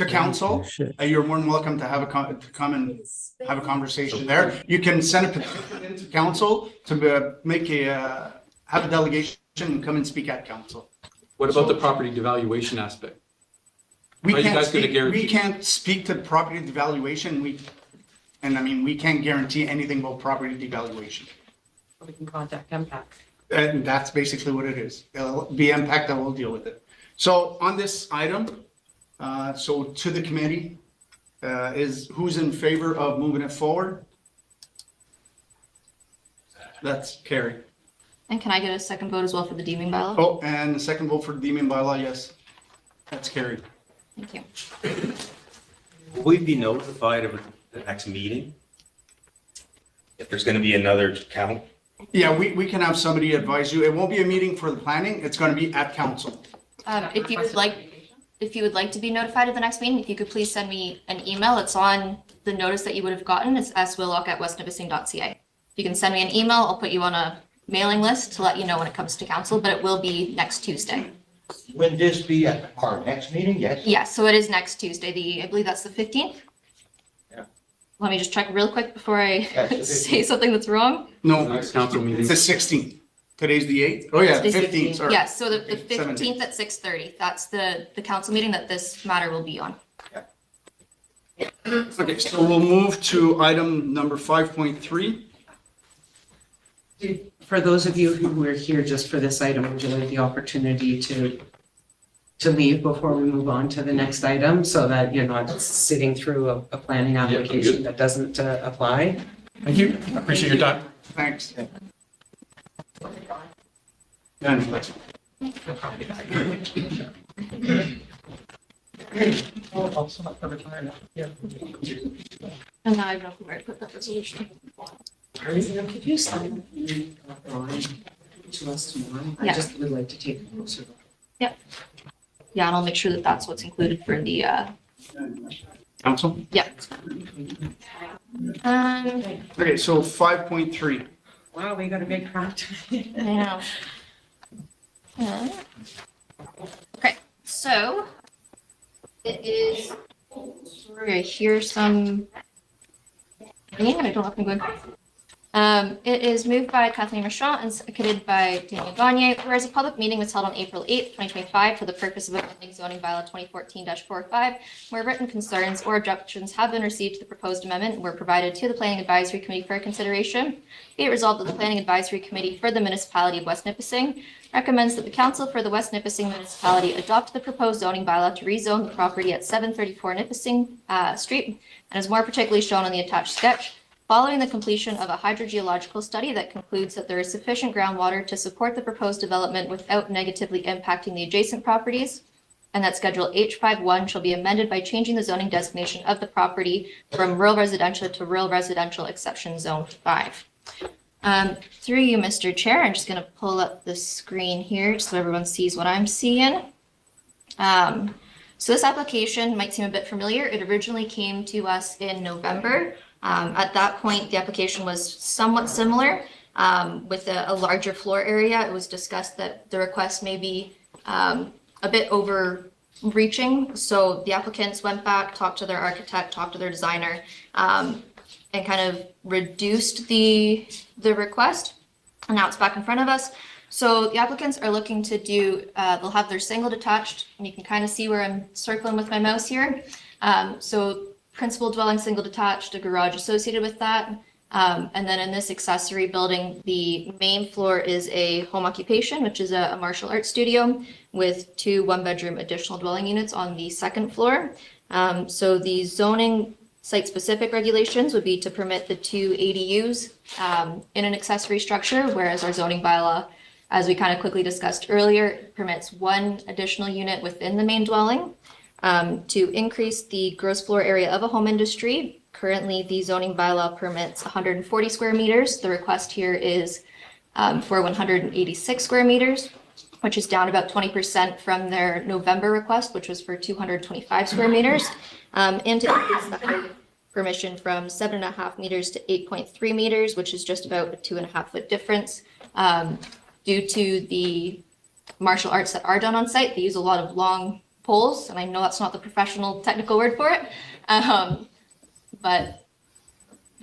council, you're more than welcome to have to come and have a conversation there. You can send a petition into council to make have a delegation and come and speak at council. What about the property devaluation aspect? We Are you can't guys gonna speak, guarantee- we can't speak to property devaluation. We can't guarantee anything about property devaluation. We can contact MPAC. And that's basically what it is. It'll be impact that will deal with it. So on this item, so to the committee, is who's in favor of moving it forward? That's carried. And can I get a second vote as well for the deeming bylaw? Oh, and the second vote for the deeming bylaw, yes. That's carried. Thank you. Will we be notified of the next meeting? If there's going to be another count? Yeah, we can have somebody advise you. It won't be a meeting for the planning. It's going to be at council. If you would like to be notified of the next meeting, if you could please send me an email. It's on the notice that you would have gotten. It's swillock@westnipissing.ca. If you can send me an email, I'll put you on a mailing list to let you know when it comes to council, but it will be next Tuesday. Will this be at our next meeting? Yes? Yes, so it is next Tuesday, I believe that's the 15th. Yeah. Let me just check real quick before I Yes, the say 15th. something that's wrong. No, Next council meeting. it's the 16th. Today's the 8th. Oh, yeah, the 15th, sorry. Yes, so the 17th. 15th at 6:30, that's the council meeting that this matter will be on. Okay, so we'll move to item number 5.3. For those of you who were here just for this item, would you like the opportunity to leave before we move on to the next item so that you're not sitting through a planning application that doesn't apply? Thank you. I appreciate your time. Thanks. And now I don't know where to put that resolution. Could you send to us tomorrow? I Yeah. just would like to take a closer look. Yeah, and I'll make sure that that's what's included for the, Council? yeah. Okay, so 5.3. Wow, we got a big crowd. I know. Okay, so it is, sorry, I hear some, I don't know if I'm going. It is moved by Kathleen Marchand and seconded by Daniel Gagne, whereas a public meeting was held on April 8th, 2025 for the purpose of amending zoning bylaw 2014-45, where written concerns or objections have been received to the proposed amendment and were provided to the Planning Advisory Committee for consideration. Be it resolved that the Planning Advisory Committee for the Municipality of West Nipissing recommends that the Council for the West Nipissing Municipality adopt the proposed zoning bylaw to rezone the property at 734 Nipissing Street, and is more particularly shown on the attached sketch. Following the completion of a hydrogeological study that concludes that there is sufficient groundwater to support the proposed development without negatively impacting the adjacent properties, and that Schedule H51 shall be amended by changing the zoning designation of the property from rural residential to rural residential exception zone 5. Through you, Mr. Chair, I'm just going to pull up the screen here just so everyone sees what I'm seeing. So this application might seem a bit familiar. It originally came to us in November. At that point, the application was somewhat similar with a larger floor area. It was discussed that the request may be a bit overreaching. So the applicants went back, talked to their architect, talked to their designer, and kind of reduced the request. And now it's back in front of us. So the applicants are looking to do, they'll have their single detached, and you can kind of see where I'm circling with my mouse here. So principal dwelling, single detached, a garage associated with that. And then in this accessory building, the main floor is a home occupation, which is a martial arts studio with 2 one-bedroom additional dwelling units on the second floor. So the zoning site-specific regulations would be to permit the 2 ADUs in an accessory structure, whereas our zoning bylaw, as we kind of quickly discussed earlier, permits 1 additional unit within the main dwelling. To increase the gross floor area of a home industry, currently the zoning bylaw permits 140 square meters. The request here is for 186 square meters, which is down about 20% from their November request, which was for 225 square meters. And to increase the height permission from 7.5 meters to 8.3 meters, which is just about a 2.5 foot difference. Due to the martial arts that are done on site, they use a lot of long poles, and I know that's not the professional technical word for it, but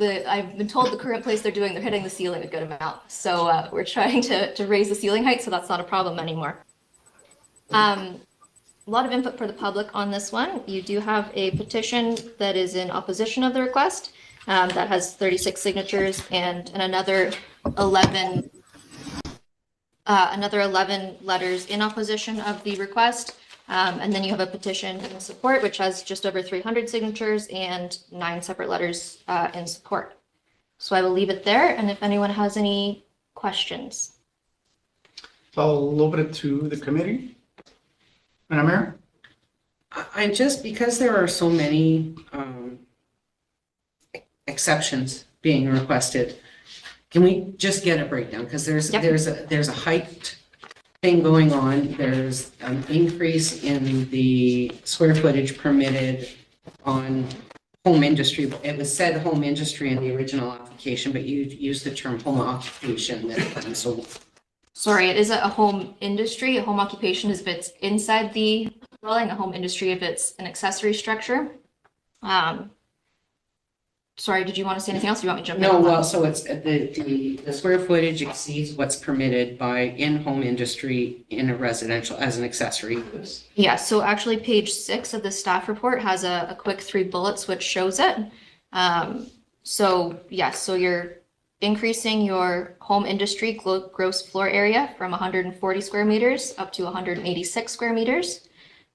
I've been told the current place they're hitting the ceiling a good amount. So we're trying to raise the ceiling height, so that's not a problem anymore. A lot of input for the public on this one. You do have a petition that is in opposition of the request that has 36 signatures and another 11 letters in opposition of the request. And then you have a petition in support, which has just over 300 signatures and 9 separate letters in support. So I will leave it there, and if anyone has any questions. So I'll open it to the committee. Madam Mayor? I just, because there are so many exceptions being requested, can we just get a breakdown? Because there's a height thing going on. There's an increase in the square footage permitted on home industry. It was said home industry in the original application, but you used the term home occupation. So sorry, it is a home industry. A home occupation is if it's inside the dwelling, a home industry if it's an accessory structure. Sorry, did you want to say anything else? Do you want me to jump in? No, well, so it's the square footage exceeds what's permitted by in-home industry in a residential as an accessory use. Yeah, so actually page 6 of the staff report has a quick 3 bullets which shows it. So yes, so you're increasing your home industry gross floor area from 140 square meters up to 186 square meters.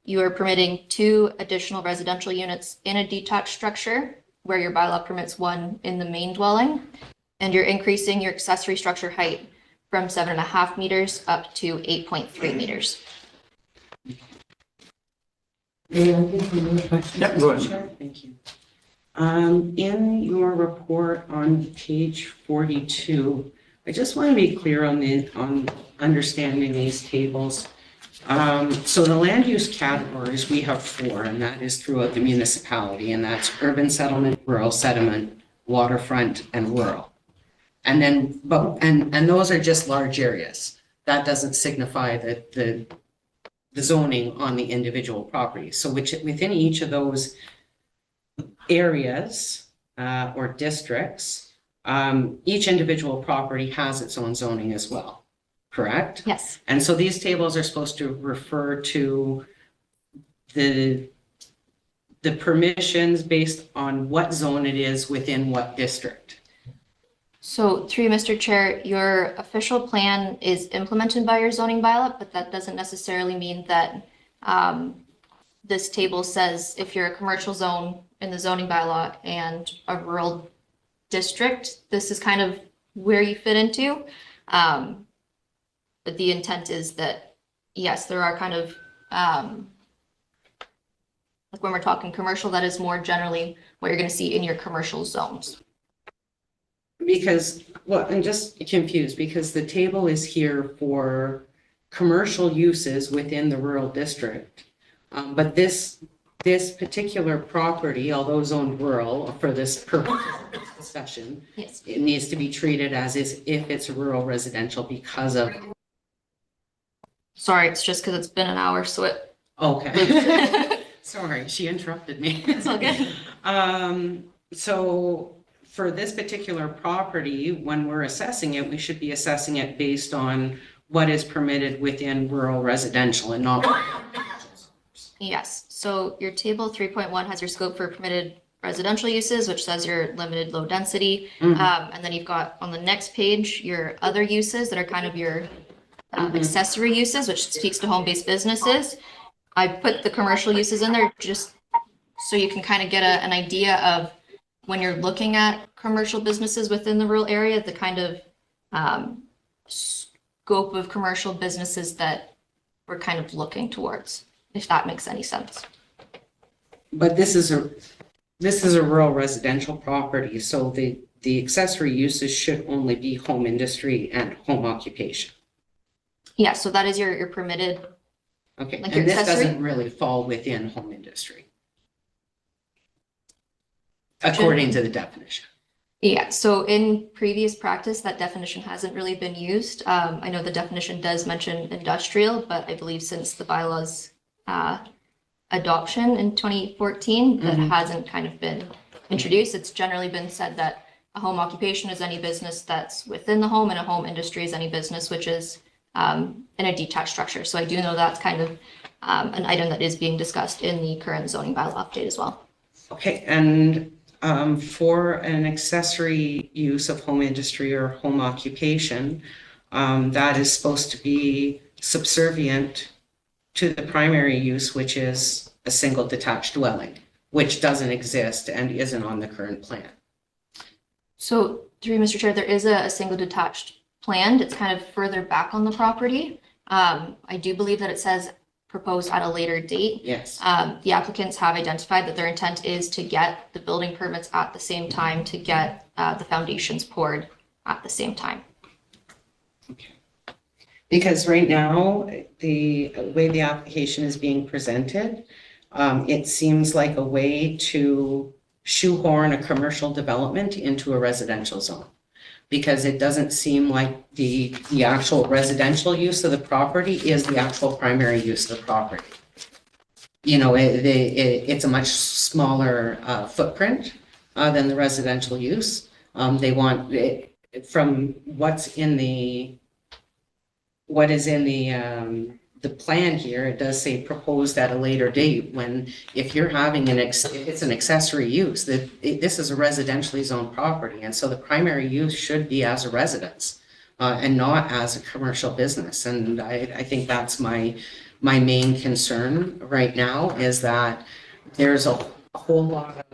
You are permitting 2 additional residential units in a detached structure where your bylaw permits 1 in the main dwelling, and you're increasing your accessory structure height from 7.5 meters up to 8.3 meters. Yeah, go ahead. Thank you. In your report on page 42, I just want to be clear on understanding these tables. So the land use categories, we have 4, and that is throughout the municipality, and that's urban settlement, rural settlement, waterfront, and rural. And then, and those are just large areas. That doesn't signify that the zoning on the individual properties. So within each of those areas or districts, each individual property has its own zoning as well. Correct? Yes. And so these tables are supposed to refer to the permissions based on what zone it is within what district. So through you, Mr. Chair, your official plan is implemented by your zoning bylaw, but that doesn't necessarily mean that this table says if you're a commercial zone in the zoning bylaw and a rural district, this is kind of where you fit into. But the intent is that, yes, there are kind of like when we're talking commercial, that is more generally what you're going to see in your commercial zones. Because, well, I'm just confused because the table is here for commercial uses within the rural district. But this particular property, although zoned rural for this purpose of this discussion, Yes. it needs to be treated as if it's rural residential because of, Sorry, it's just because it's been an hour, so it. okay. Sorry, she interrupted me. It's all good. So for this particular property, when we're assessing it, we should be assessing it based on what is permitted within rural residential and not. Yes, so your table 3.1 has your scope for permitted residential uses, which says your limited low density. And then you've got on the next page, your other uses that are kind of your accessory uses, which speaks to home-based businesses. I put the commercial uses in there just so you can kind of get an idea of when you're looking at commercial businesses within the rural area, the kind of scope of commercial businesses that we're kind of looking towards, if that makes any sense. But this is a rural residential property, so the accessory uses should only be home industry and home occupation. Yeah, so that is your permitted. Okay, Like your and this accessory? doesn't really fall within home industry. According to the definition. Yeah, so in previous practice, that definition hasn't really been used. I know the definition does mention industrial, but I believe since the bylaws adoption in 2014, that hasn't kind of been introduced. It's generally been said that a home occupation is any business that's within the home, and a home industry is any business which is in a detached structure. So I do know that's kind of an item that is being discussed in the current zoning bylaw update as well. Okay, and for an accessory use of home industry or home occupation, that is supposed to be subservient to the primary use, which is a single detached dwelling, which doesn't exist and isn't on the current plan. So through Mr. Chair, there is a single detached planned. It's kind of further back on the property. I do believe that it says proposed at a later date. Yes. The applicants have identified that their intent is to get the building permits at the same time, to get the foundations poured at the same time. Because right now, the way the application is being presented, it seems like a way to shoehorn a commercial development into a residential zone. Because it doesn't seem like the actual residential use of the property is the actual primary use of the property. You know, it's a much smaller footprint than the residential use. They want it, from what is in the plan here, it does say proposed at a later date, when if you're having if it's an accessory use, this is a residentially zoned property, and so the primary use should be as a residence and not as a commercial business. And I think that's my main concern right now, is that there's a whole lot of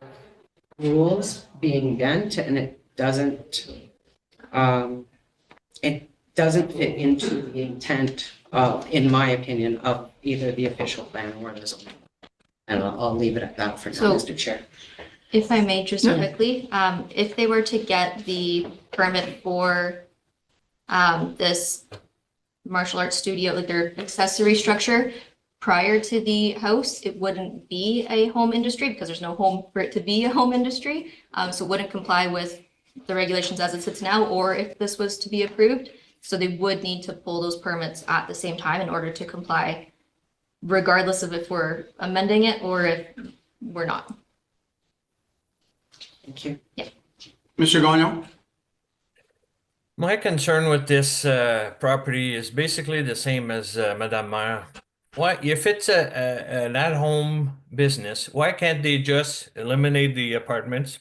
rules being bent, and it doesn't fit into the intent, in my opinion, of either the official plan or the zoning. And I'll leave it at that for now, So- Mr. Chair. If I may, just quickly, if they were to get the permit for this martial arts studio, like their accessory structure, prior to the house, it wouldn't be a home industry because there's no home for it to be a home industry. So it wouldn't comply with the regulations as it sits now, or if this was to be approved. So they would need to pull those permits at the same time in order to comply, regardless of if we're amending it or if we're not. Thank you. Yeah. Mr. Gagnon? My concern with this property is basically the same as Madame Mayer. Why, if it's an at-home business, why can't they just eliminate the apartments,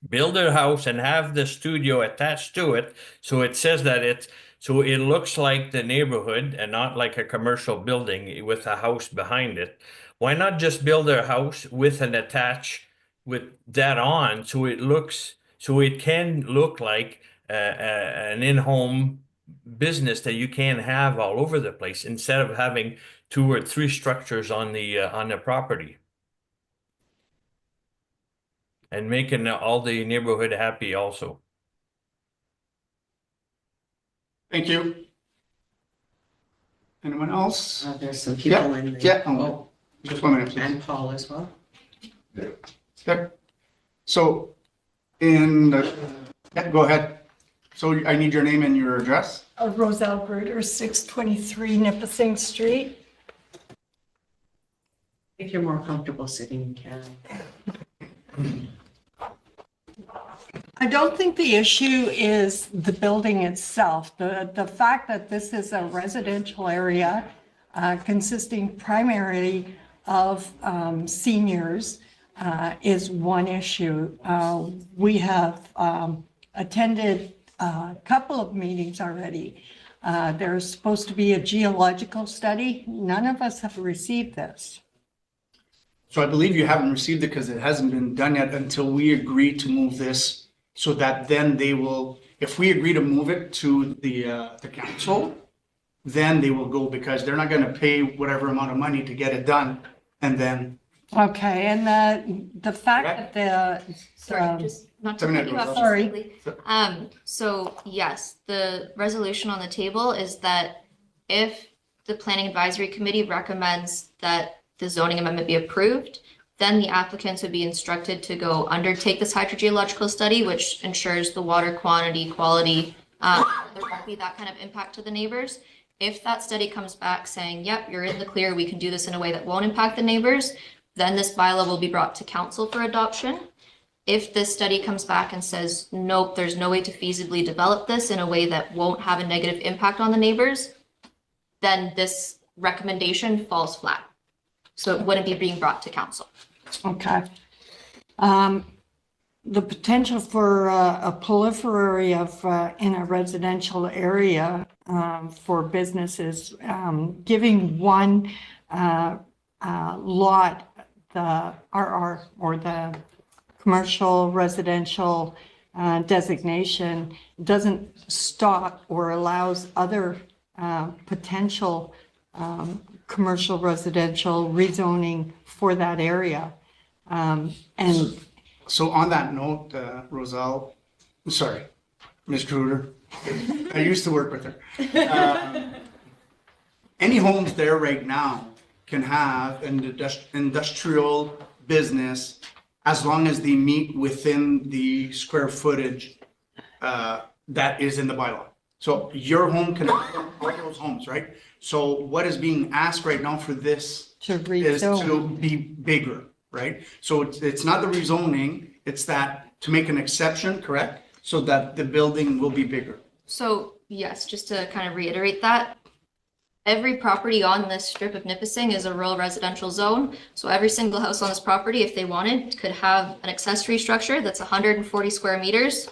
build a house, and have the studio attached to it, so it says that so it looks like the neighborhood and not like a commercial building with a house behind it? Why not just build a house with an attached with that on, so it can look like an in-home business that you can have all over the place, instead of having 2 or 3 structures on the property? and making all the neighborhood happy also. Thank you. Anyone else? There's some people in there. Yeah, Oh, just 1 minute, please. and Paul as well. Okay. So, yeah, go ahead. So I need your name and your address. Roselle Bruder, 623 Nipissing Street. If you're more comfortable sitting, you can. I don't think the issue is the building itself. The fact that this is a residential area consisting primarily of seniors is one issue. We have attended a couple of meetings already. There's supposed to be a geological study. None of us have received this. So I believe you haven't received it because it hasn't been done yet until we agree to move this, so that then they will, if we agree to move it to the council, then they will go, because they're not gonna pay whatever amount of money to get it done, and then. Okay, and the fact that Sorry, just not to 7 cut you off. minutes. Sorry. quickly. So yes, the resolution on the table is that if the Planning Advisory Committee recommends that the zoning amendment be approved, then the applicants would be instructed to go undertake this hydrogeological study, which ensures the water quantity, quality, there won't be that kind of impact to the neighbors. If that study comes back saying, yep, you're in the clear, we can do this in a way that won't impact the neighbors, then this bylaw will be brought to council for adoption. If this study comes back and says, nope, there's no way to feasibly develop this in a way that won't have a negative impact on the neighbors, then this recommendation falls flat. So it wouldn't be being brought to council. Okay. The potential for a proliferary of in a residential area for businesses, giving one lot, the RR or the commercial residential designation doesn't stop or allows other potential commercial residential rezoning for that area. And So on that note, Roselle, sorry, Ms. Kruger, I used to work with her. Any homes there right now can have an industrial business as long as they meet within the square footage that is in the bylaw. So your home can have all those homes, right? So what is being asked right now for this to is to rezone. be bigger, right? So it's not the rezoning, it's that to make an exception, correct? So that the building will be bigger. So yes, just to kind of reiterate that, every property on this strip of Nipissing is a rural residential zone. So every single house on this property, if they wanted, could have an accessory structure that's 140 square meters,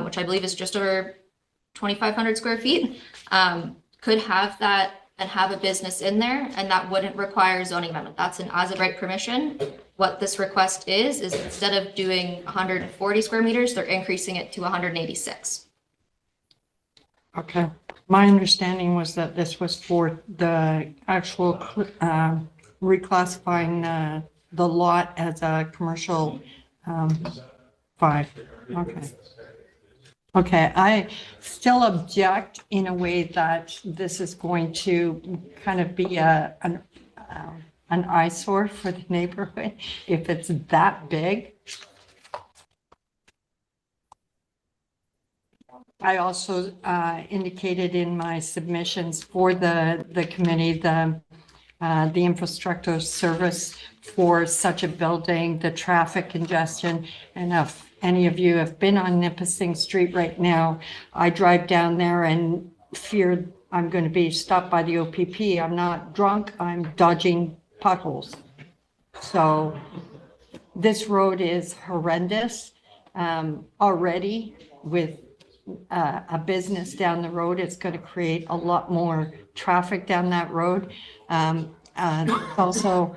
which I believe is just over 2,500 square feet, could have that and have a business in there, and that wouldn't require zoning amendment. That's an as of right permission. What this request is instead of doing 140 square meters, they're increasing it to 186. Okay, my understanding was that this was for the actual reclassifying the lot as a commercial 5. Okay. Okay, I still object in a way that this is going to kind of be an eyesore for the neighborhood if it's that big. I also indicated in my submissions for the committee, the infrastructure service for such a building, the traffic congestion, and if any of you have been on Nipissing Street right now, I drive down there and fear I'm going to be stopped by the OPP. I'm not drunk, I'm dodging potholes. So this road is horrendous already. With a business down the road, it's going to create a lot more traffic down that road. And also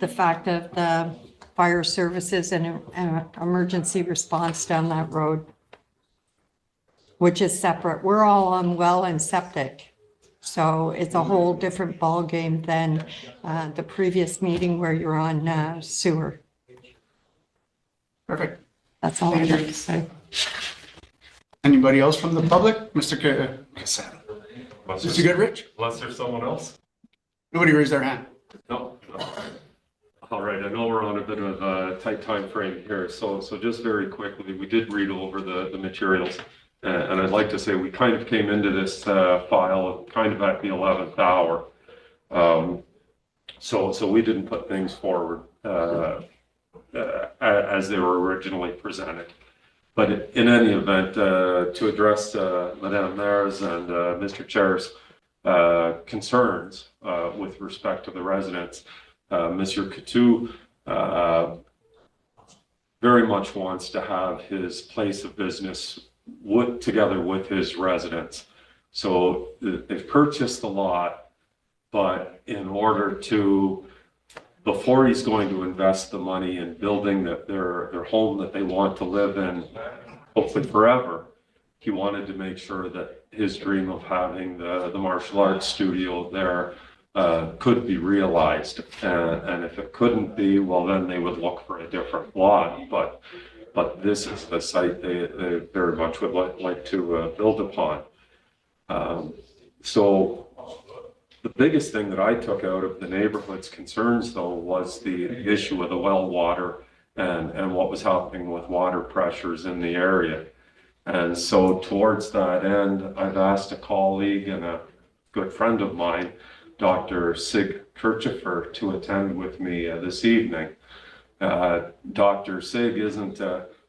the fact of the fire services and emergency response down that road, which is separate. We're all on well and septic. So it's a whole different ballgame than the previous meeting where you're on sewer. Perfect. That's all I have to say. Anybody else from the public? Mr. Casado? Mr. Goodrich? Unless there's someone else? Nobody raised their hand. No. All right, I know we're on a bit of a tight time frame here, so just very quickly, we did read over the materials. And I'd like to say we kind of came into this file kind of at the 11th hour. So we didn't put things forward as they were originally presented. But in any event, to address Madame Mayor's and Mr. Chair's concerns with respect to the residents, Monsieur Coutu very much wants to have his place of business together with his residents. So they've purchased the lot, but in order to, before he's going to invest the money in building their home that they want to live in, hopefully forever, he wanted to make sure that his dream of having the martial arts studio there could be realized. And if it couldn't be, well, then they would look for a different lot. But this is the site they very much would like to build upon. So the biggest thing that I took out of the neighborhood's concerns, though, was the issue of the well water and what was happening with water pressures in the area. And so towards that end, I've asked a colleague and a good friend of mine, Dr. Sig Kirchhofer, to attend with me this evening. Dr. Sig isn't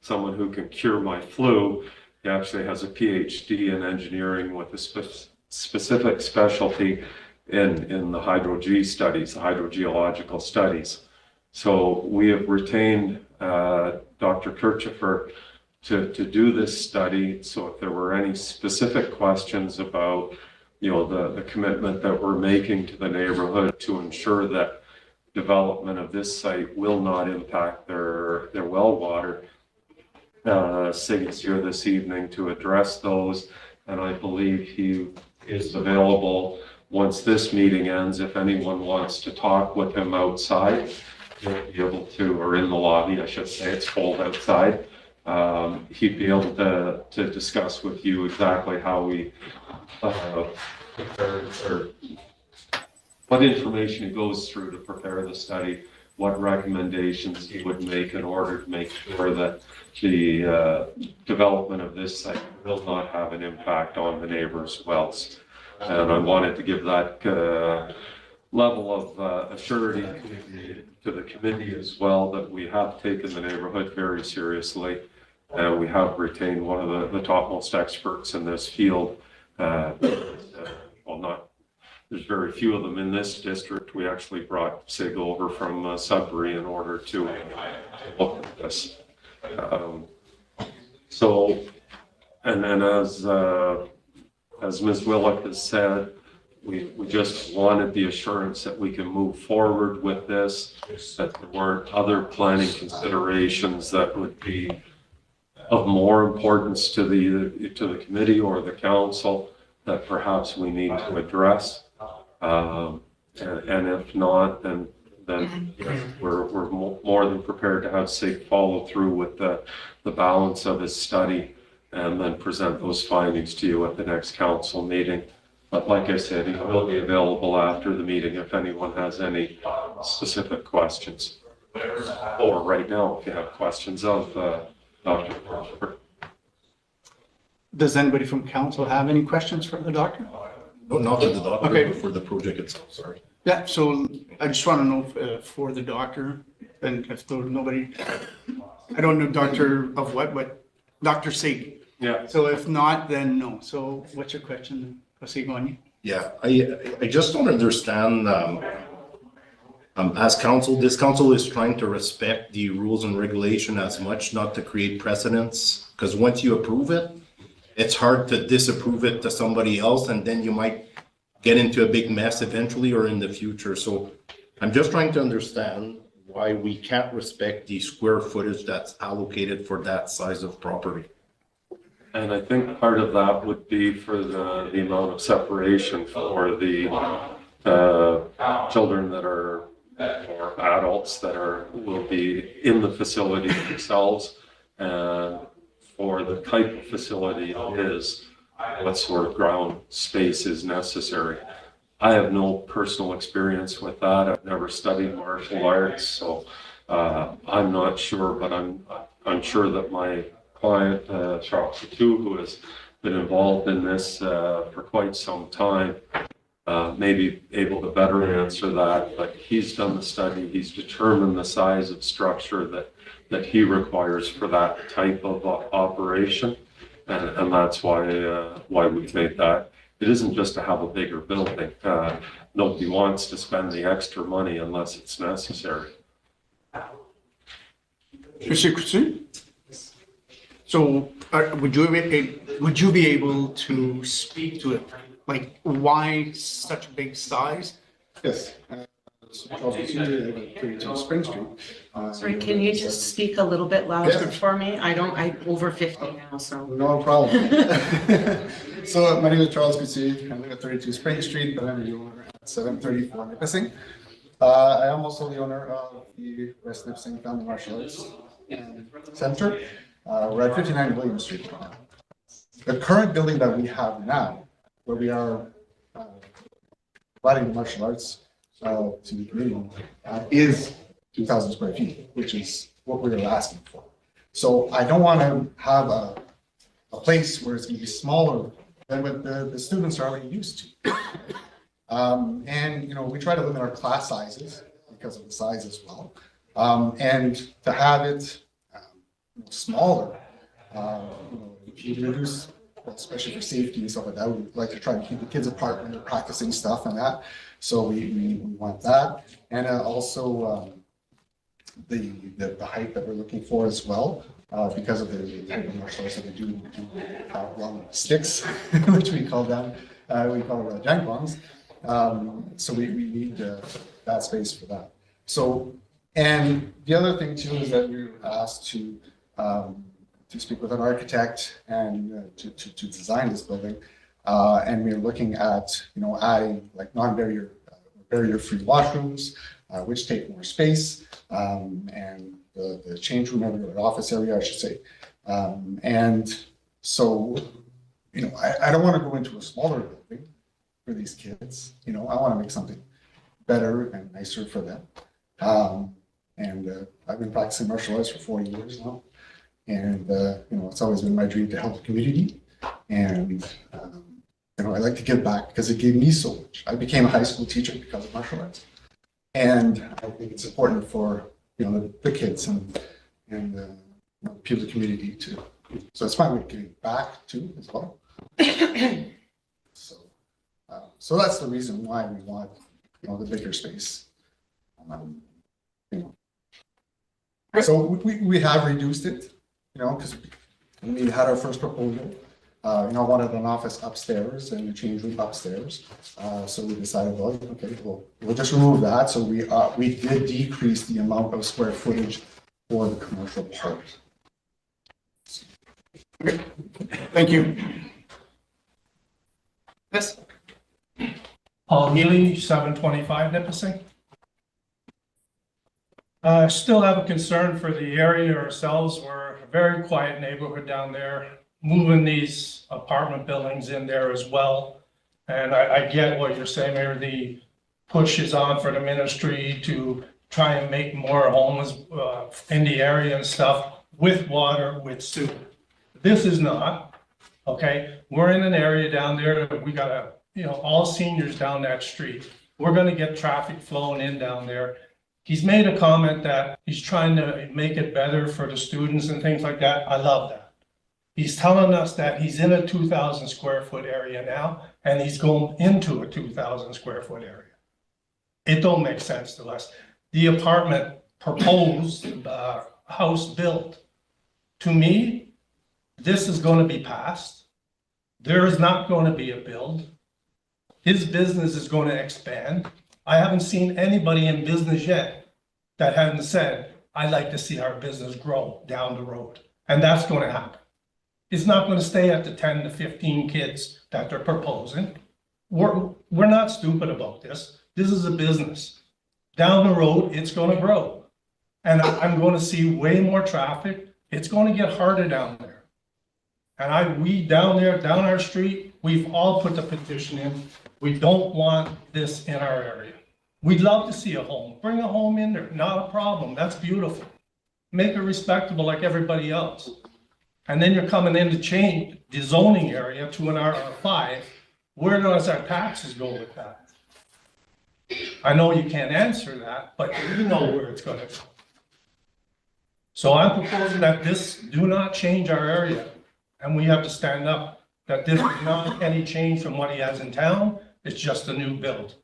someone who can cure my flu. He actually has a PhD in engineering with a specific specialty in the hydro-G studies, the hydrogeological studies. So we have retained Dr. Kirchhofer to do this study. So if there were any specific questions about, the commitment that we're making to the neighborhood to ensure that development of this site will not impact their well water, Sig is here this evening to address those. And I believe he is available once this meeting ends. If anyone wants to talk with him outside, he'll be able to, or in the lobby, I should say, it's cold outside. He'd be able to discuss with you exactly how we prepare, or what information he goes through to prepare the study, what recommendations he would make in order to make sure that the development of this site will not have an impact on the neighbors' wells. And I wanted to give that level of assurity to the committee as well, that we have taken the neighborhood very seriously. We have retained one of the topmost experts in this field. There's very few of them in this district. We actually brought Sig over from Sudbury in order to look at this. And then as Ms. Willock has said, we just wanted the assurance that we can move forward with this, that there weren't other planning considerations that would be of more importance to the committee or the council that perhaps we need to address. And if not, then we're more than prepared to have Sig follow through with the balance of his study and then present those findings to you at the next council meeting. But like I said, he will be available after the meeting if anyone has any specific questions. Or right now, if you have questions of Dr. Kirchhofer. Does anybody from council have any questions for the doctor? No, not for the doctor, Okay. but for the project itself, sorry. Yeah, so I just want to know for the doctor, and if there's nobody, I don't know doctor of what, but Dr. Sig. Yeah. So if not, then no. So what's your question, Trustee Gagné? Yeah, I just don't understand, as council, this council is trying to respect the rules and regulation as much, not to create precedents. Because once you approve it, it's hard to disapprove it to somebody else, and then you might get into a big mess eventually or in the future. So I'm just trying to understand why we can't respect the square footage that's allocated for that size of property. And I think part of that would be for the amount of separation for the children that are or adults that will be in the facility themselves, and for the type of facility it is, what sort of ground space is necessary. I have no personal experience with that. I've never studied martial arts, so I'm not sure, but I'm sure that my client, Charles Coutu, who has been involved in this for quite some time, may be able to better answer that. But he's done the study, he's determined the size of structure that he requires for that type of operation, and that's why we've made that. It isn't just to have a bigger building. Nobody wants to spend the extra money unless it's necessary. Mr. Coutu? So would you be able to speak to it? Like, why such a big size? Yes. Charles Coutu, 32 Spring Street. Sorry, can you just speak a little bit louder Yeah. for me? I'm over 50 now, so. No problem. So my name is Charles Coutu. I live at 32 Spring Street, but I'm the owner at 734 Nipissing. I am also the owner of the West Nipissing Family Martial Arts Center. We're at 59 William Street right now. The current building that we have now, where we are providing martial arts to the community, is 2,000 square feet, which is what we were asking for. So I don't want to have a place where it's going to be smaller than what the students are already used to. And, you know, we try to limit our class sizes because of the size as well. And to have it smaller, you know, we reduce, especially for safety and stuff like that. We like to try to keep the kids apart when they're practicing stuff and that. So we want that. And also the height that we're looking for as well, because of the type of martial arts that we do have long sticks, which we call them, we call jangkwangs. So we need that space for that. So, and the other thing too is that we were asked to speak with an architect and to design this building. And we're looking at, you know, adding like non-barrier, barrier-free washrooms, which take more space, and the change room area, or office area, I should say. And so, you know, I don't want to go into a smaller building for these kids. You know, I want to make something better and nicer for them. And I've been practicing martial arts for 40 years now. And, you know, it's always been my dream to help the community. And, you know, I like to give back because it gave me so much. I became a high school teacher because of martial arts. And I think it's important for, you know, the kids and you know, people in the community too. So it's my way of giving back too as well. So that's the reason why we want, you know, the bigger space. You know. So we have reduced it, you know, because we had our first proposal. You know, wanted an office upstairs and a change room upstairs. So we decided, well, okay, we'll just remove that. So we did decrease the amount of square footage for the commercial part. Okay. Thank you. Yes. Paul Healy, 725 Nipissing. Still have a concern for the area ourselves. We're a very quiet neighborhood down there. Moving these apartment buildings in there as well. And I get what you're saying, Mayor, the push is on for the ministry to try and make more homes in the area and stuff with water, with sewer. This is not, okay? We're in an area down there that we got you know, all seniors down that street. We're gonna get traffic flowing in down there. He's made a comment that he's trying to make it better for the students and things like that. I love that. He's telling us that he's in a 2,000 square foot area now, and he's going into a 2,000 square foot area. It don't make sense to us. The apartment proposed, house built, to me, this is going to be passed. There is not going to be a build. His business is going to expand. I haven't seen anybody in business yet that hasn't said, I'd like to see our business grow down the road. And that's going to happen. It's not going to stay at the 10 to 15 kids that they're proposing. We're not stupid about this. This is a business. down the road, it's gonna grow. And I'm gonna see way more traffic. It's gonna get harder down there. And we down there, down our street, we've all put the petition in. We don't want this in our area. We'd love to see a home. Bring a home in there, not a problem. That's beautiful. Make it respectable like everybody else. And then you're coming in to change the zoning area to an RR5. Where does our taxes go with that? I know you can't answer that, but you know where it's gonna go. So I'm proposing that this do not change our area. And we have to stand up that this is not any change from what he has in town. It's just a new build,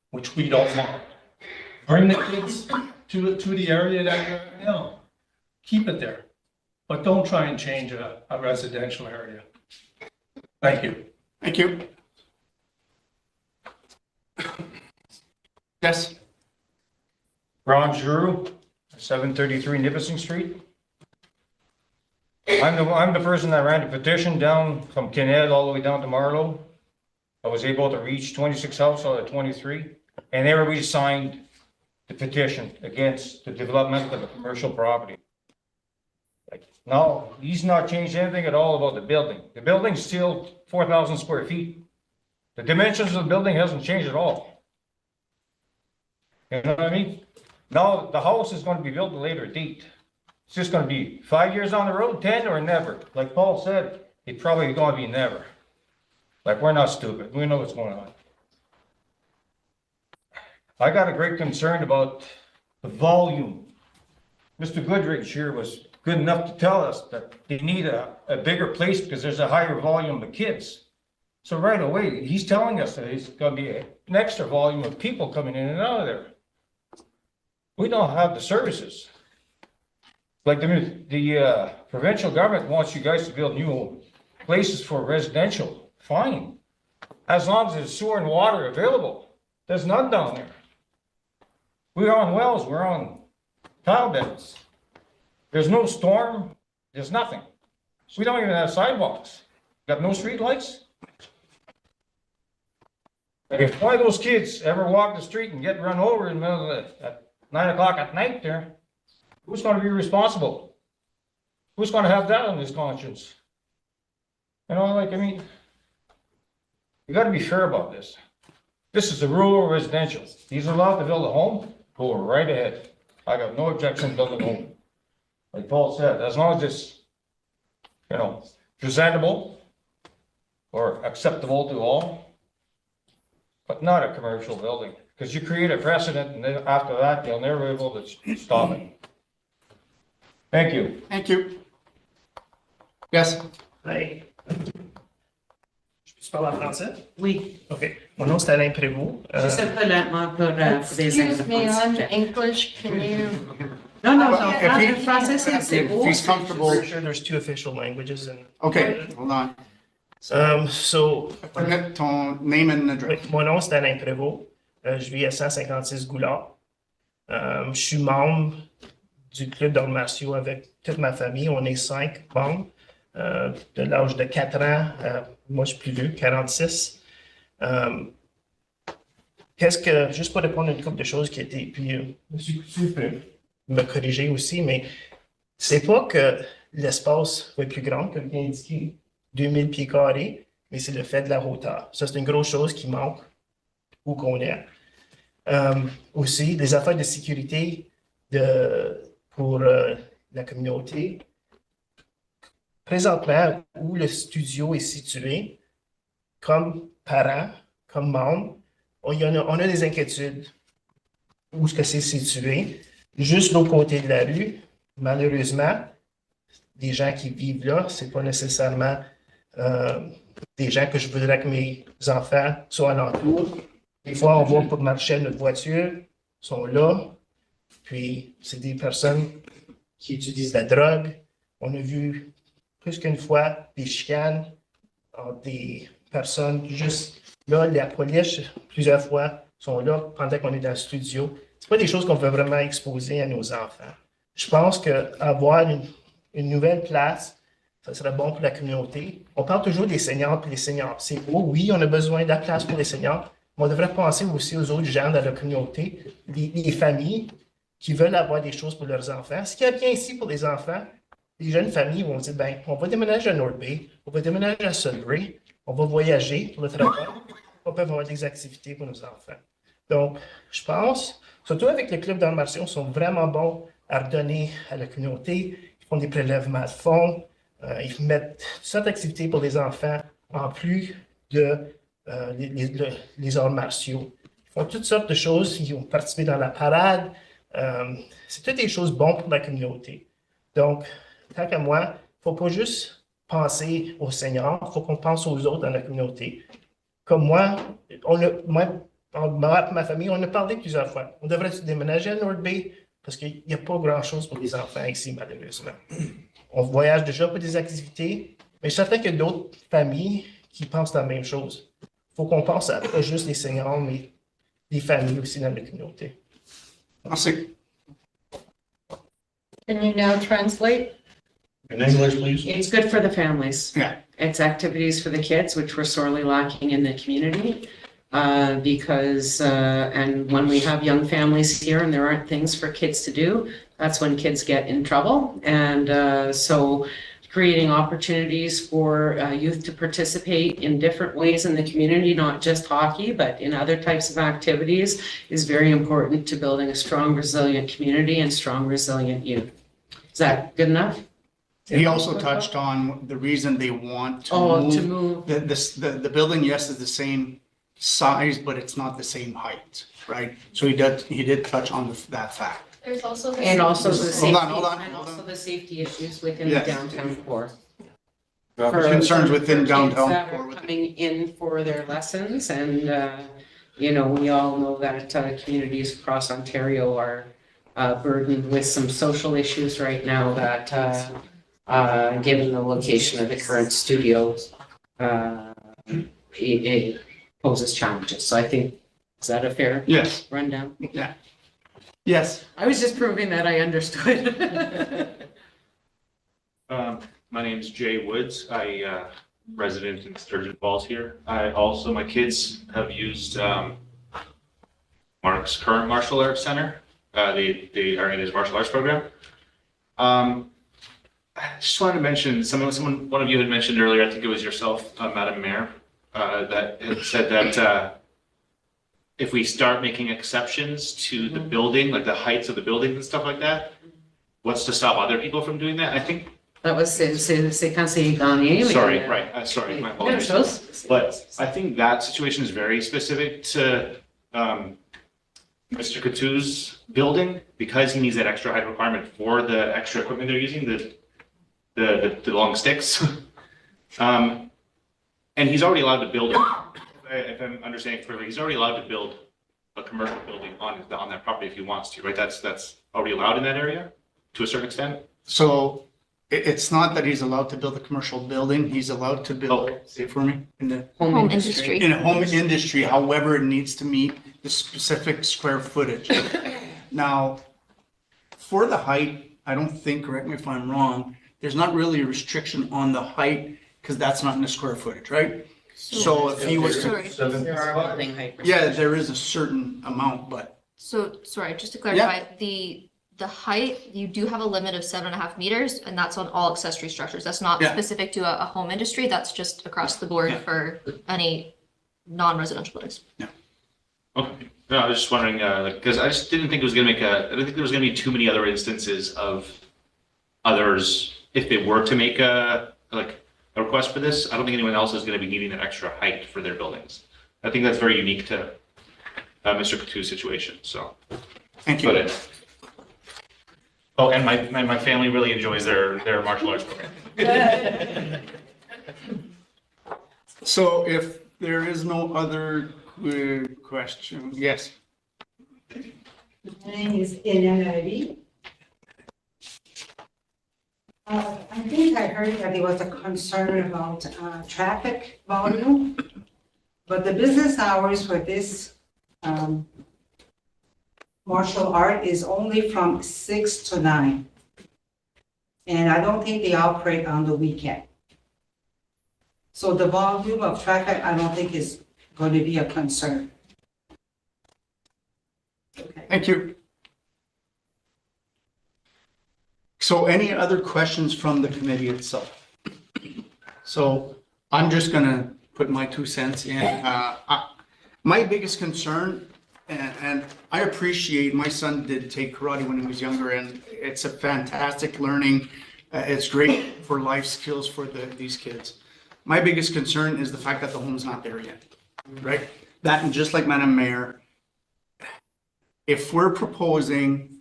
which we don't want. Bring the kids to the area that you're in now. Keep it there, but don't try and change a residential area. Thank you. Thank you. Yes. Ron Giroux, 733 Nipissing Street. I'm the person that ran the petition down from Kinnett all the way down to Marlow. I was able to reach 26 houses out of 23, and everybody signed the petition against the development of a commercial property. No, he's not changed anything at all about the building. The building's still 4,000 square feet. The dimensions of the building hasn't changed at all. You know what I mean? Now, the house is going to be built at a later date. It's just going to be 5 years on the road, 10 or never. Like Paul said, it's probably going to be never. Like, we're not stupid. We know what's going on. I got a great concern about the volume. Mr. Goodrich here was good enough to tell us that they need a bigger place because there's a higher volume of kids. So right away, he's telling us that it's going to be an extra volume of people coming in and out of there. We don't have the services. Like the provincial government wants you guys to build new places for residential. Fine. As long as there's sewer and water available. There's none down there. We're on wells, we're on tile beds. There's no storm, there's nothing. We don't even have sidewalks. Got no street lights. If one of those kids ever walk the street and get run over in the middle of at 9 o'clock at night there, who's going to be responsible? Who's going to have that on his conscience? You know, like, I mean, you got to be fair about this. This is a rural residential. He's allowed to build a home, go right ahead. I got no objection to building a home. Like Paul said, as long as it's, you know, presentable or acceptable to all, but not a commercial building. Because you create a precedent and then after that, you'll never be able to stop it. Thank you. Thank you. Yes. Hi. Je peux parler en français? Oui. OK. Mon nom, c'est Alain Prévost. Just a pollement pour des Excuse me, on English, can you? No, no, no. Français, c'est beau. If he's comfortable. There's two official languages. Okay, hold on. So, ton name and address. Mon nom, c'est Alain Prévost. Je vis à 156 Goulard. Je suis membre du club d'arts martiaux avec toute ma famille. On est 5 membres. De l'âge de 4 ans, moi je suis plus vieux, 46. Juste pour répondre à une couple de choses qui étaient, puis M. Coutu peut me corriger aussi, mais c'est pas que l'espace va être plus grand que le bien indiqué, 2000 pieds carrés, mais c'est le fait de la hauteur. Ça, c'est une grosse chose qui manque où qu'on est. Aussi, des affaires de sécurité pour la communauté. Présentement, où le studio est situé, comme parents, comme membres, on a des inquiétudes. Où est-ce que c'est situé? Juste l'autre côté de la rue, malheureusement, les gens qui vivent là, ce n'est pas nécessairement des gens que je voudrais que mes enfants soient alentour. Des fois, on voit pour marcher à notre voiture, sont là, puis c'est des personnes qui utilisent la drogue. On a vu plus qu'une fois des chicanes entre des personnes juste là, la police, plusieurs fois, sont là pendant qu'on est dans le studio. Ce pas des choses qu'on veut vraiment exposer à nos enfants. Je pense qu'avoir une nouvelle place, ça serait bon pour la communauté. On parle toujours des seniors et les seniors. C'est beau, oui, on a besoin de la place pour les seniors, Mais on devrait penser aussi aux autres gens dans la communauté, les familles qui veulent avoir des choses pour leurs enfants. Ce qui est bien ici pour les enfants, les jeunes familles vont dire, ben, on va déménager à North Bay, on va déménager à Sudbury, on va voyager pour le travail, on peut avoir des activités pour nos enfants. Donc, je pense, surtout avec le club d'arts martiaux, ils sont vraiment bons à redonner à la communauté. Ils font des prélèvements de fonds, ils mettent toutes sortes d'activités pour les enfants, en plus de les arts martiaux. Ils font toutes sortes de choses, ils ont participé dans la parade. C'est toutes des choses bonnes pour la communauté. Donc, tant qu'à moi, il ne faut pas juste penser aux seniors, il faut qu'on pense aux autres dans la communauté. Comme moi, ma famille, on a parlé plusieurs fois. On devrait déménager à North Bay parce qu'il n'y a pas grand-chose pour les enfants ici, malheureusement. On voyage déjà pour des activités, mais je suis certain qu'il y a d'autres familles qui pensent la même chose. Il faut qu'on pense à pas juste les seniors, mais les familles aussi dans la communauté. Merci. Can you now translate? In English, please. It's good for the families. Yeah. It's activities for the kids, which we're sorely lacking in the community. Because, and when we have young families here and there aren't things for kids to do, that's when kids get in trouble. And so creating opportunities for youth to participate in different ways in the community, not just hockey, but in other types of activities, is very important to building a strong, resilient community and strong, resilient youth. Is that good enough? He also touched on the reason they want to move. The building, yes, is the same size, but it's not the same height, right? So he did touch on that fact. There's also the And also the safety, Hold on. and also the safety issues within the Yes. downtown core. Concerns within downtown Kids that core are with- coming in for their lessons and, you know, we all know that communities across Ontario are burdened with some social issues right now that, given the location of the current studio, it poses challenges. So I think, is that a fair Yes. rundown? Yeah. Yes. I was just proving that I understood. My name's Jay Woods. I resident in Sturgeon Falls here. My kids have used Mark's current martial arts center. They are in his martial arts program. I just wanted to mention, one of you had mentioned earlier, I think it was yourself, Madam Mayor, that had said that if we start making exceptions to the building, like the heights of the buildings and stuff like that, what's to stop other people from doing that? I think. That was c'est gagné. Sorry, right, sorry, my apologies. But I think that situation is very specific to Mr. Coutue's building because he needs that extra height requirement for the extra equipment they're using, the long sticks. And he's already allowed to build, if I'm understanding correctly, he's already allowed to build a commercial building on that property if he wants to, right? That's already allowed in that area to a certain extent? So it's not that he's allowed to build a commercial building, he's allowed to build, say for me, in the home industry. In a home industry, however, it needs to meet the specific square footage. Now, for the height, I don't think, correct me if I'm wrong, there's not really a restriction on the height because that's not in the square footage, right? So if he was to. There are building height Yeah, there is a certain amount, but. So, sorry, just to clarify, the height, you do have a limit of 7.5 meters, and that's on all accessory structures. That's not Yeah. specific to a home industry. That's just across the board for any non-residential buildings. Okay. No, I was just wondering, because I just didn't think it was gonna I didn't think there was gonna be too many other instances of others, if they were to make a request for this, I don't think anyone else is gonna be needing that extra height for their buildings. I think that's very unique to Mr. Coutue's situation, so. Thank you. Oh, and my family really enjoys their martial arts program. So if there is no other question, yes. My name is Elena Levy. I think I heard that there was a concern about traffic volume, but the business hours for this martial art is only from 6 to 9. And I don't think they operate on the weekend. So the volume of traffic, I don't think is going to be a concern. Thank you. So any other questions from the committee itself? So I'm just gonna put my 2 cents in. My biggest concern, and I appreciate, my son did take karate when he was younger, and it's a fantastic learning. It's great for life skills for these kids. My biggest concern is the fact that the home's not there yet, right? That, and just like Madam Mayor, if we're proposing,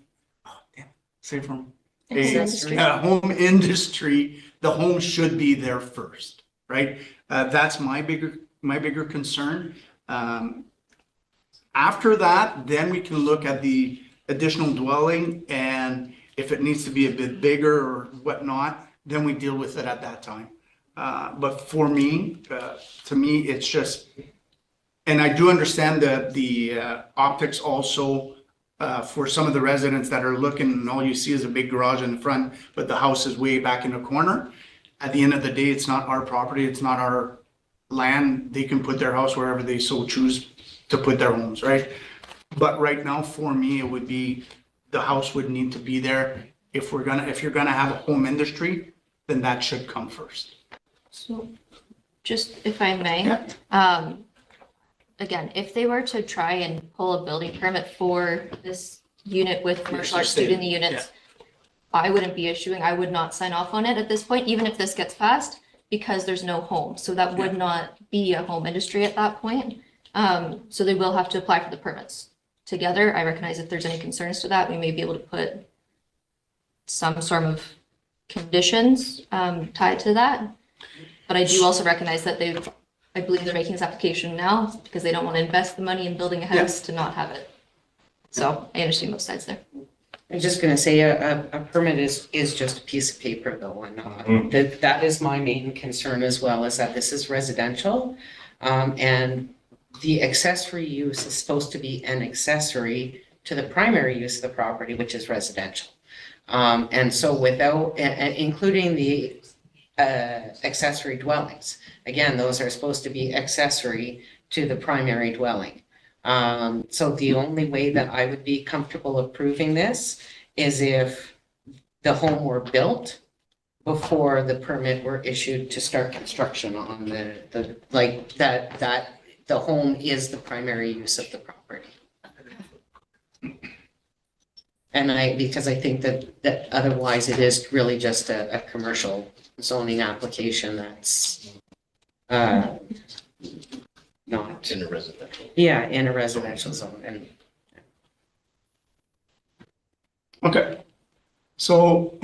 say from a home industry, the home should be there first, right? That's my bigger concern. After that, then we can look at the additional dwelling, and if it needs to be a bit bigger or whatnot, then we deal with it at that time. But for me, to me, it's just, and I do understand that the optics also for some of the residents that are looking, and all you see is a big garage in the front, but the house is way back in the corner. At the end of the day, it's not our property, it's not our land. They can put their house wherever they so choose to put their homes, right? But right now, for me, it would be, the house would need to be there. If you're gonna have a home industry, then that should come first. So, just if I may, again, if they were to try and pull a building permit for this unit with martial arts student units, I wouldn't be issuing, I would not sign off on it at this point, even if this gets passed, because there's no home. So that would not be a home industry at that point. So they will have to apply for the permits together. I recognize if there's any concerns to that, we may be able to put some sort of conditions tied to that. But I do also recognize that I believe they're making this application now because they don't want to invest the money in building a house to not have it. So I understand both sides there. I'm just gonna say a permit is just a piece of paper though, and that is my main concern as well, is that this is residential. And the accessory use is supposed to be an accessory to the primary use of the property, which is residential. And so without, including the accessory dwellings, again, those are supposed to be accessory to the primary dwelling. So the only way that I would be comfortable approving this is if the home were built before the permit were issued to start construction on the like that the home is the primary use of the property. And because I think that otherwise it is really just a commercial zoning application that's not in a residential. Yeah, in a residential zone. And okay, so